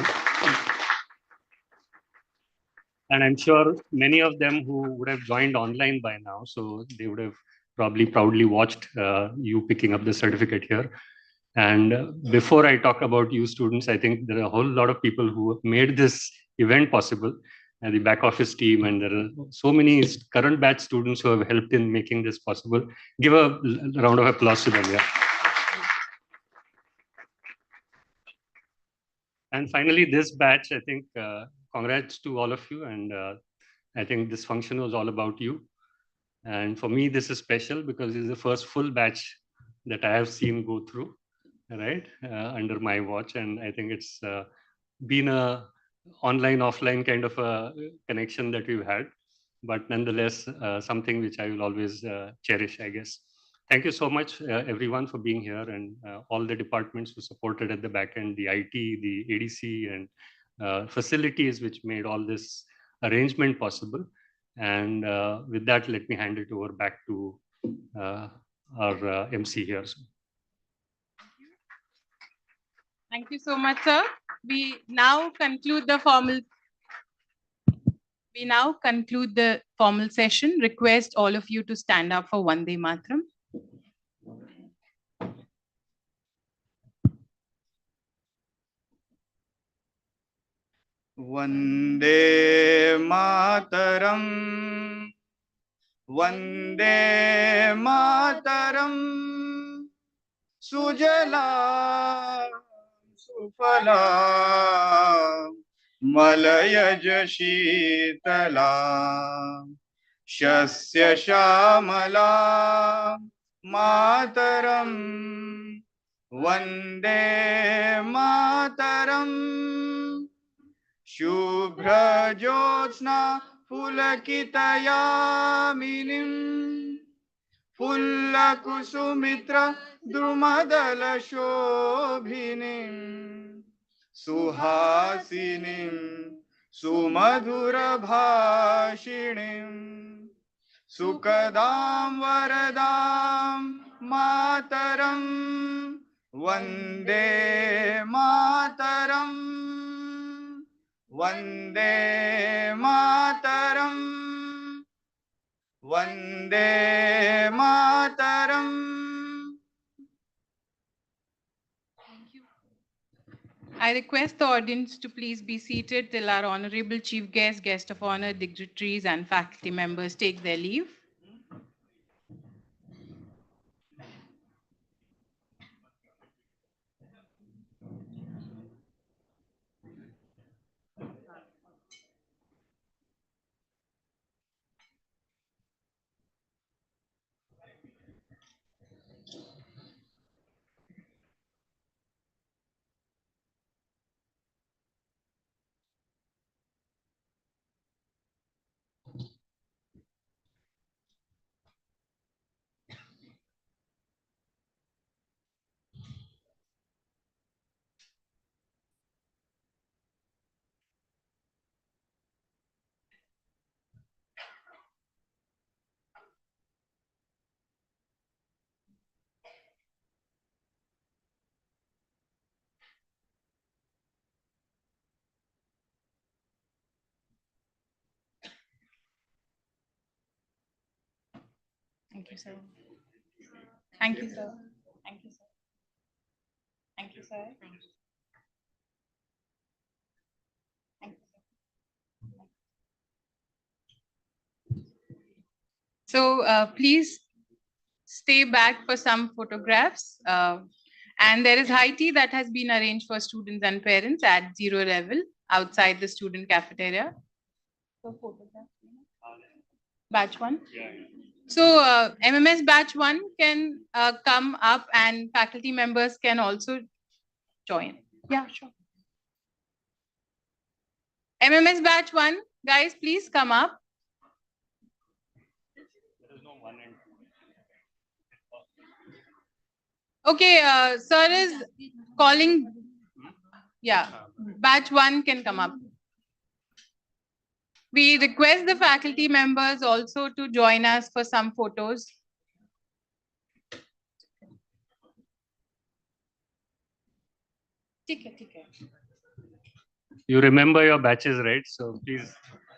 and I'm sure many of them who would have joined online by now, so they would have probably proudly watched you picking up the certificate here. And before I talk about you students, I think there are a whole lot of people who made this event possible, and the back office team, and there are so many current batch students who have helped in making this possible. Give a round of applause to them. Yeah. And finally, this batch, I think, congrats to all of you. And I think this function was all about you. And for me, this is special because it's the first full batch that I have seen go through, right, under my watch. And I think it's been a online, offline kind of a connection that we've had, but nonetheless, something which I will always cherish, I guess. Thank you so much, everyone, for being here, and all the departments who supported at the back end, the IT, the ADC, and facilities which made all this arrangement possible. And with that, let me hand it over back to our MC here. Thank you so much, sir. We now conclude the formal session. Request all of you to stand up for Vande Mataram. Vande Mataram, Vande Mataram, Sujala Sufala, Malayaj Shitala, Shasya Shamala, Mataram, Vande Mataram, Shubhra Jyotsna Pulakitayaminim, Pullakusumitra Drumadala Shobhinim, Suhasinim, Sumadhura Bhashinim, Sukadam Varadam Mataram, Vande Mataram, Vande Mataram, Vande Mataram. Thank you. I request the audience to please be seated till our honorable chief guest, guest of honor, dignitaries, and faculty members take their leave. Thank you, sir. Thank you, sir. Thank you, sir. Thank you, sir. Thank you. So please stay back for some photographs. And there is high tea that has been arranged for students and parents at 0 level outside the student cafeteria. So photographs. Batch 1. So MMS batch 1 can come up and faculty members can also join. Yeah, sure. MMS batch 1, guys, please come up. Okay, sir is calling. Yeah, batch 1 can come up. We request the faculty members also to join us for some photos. You remember your batches, right? So please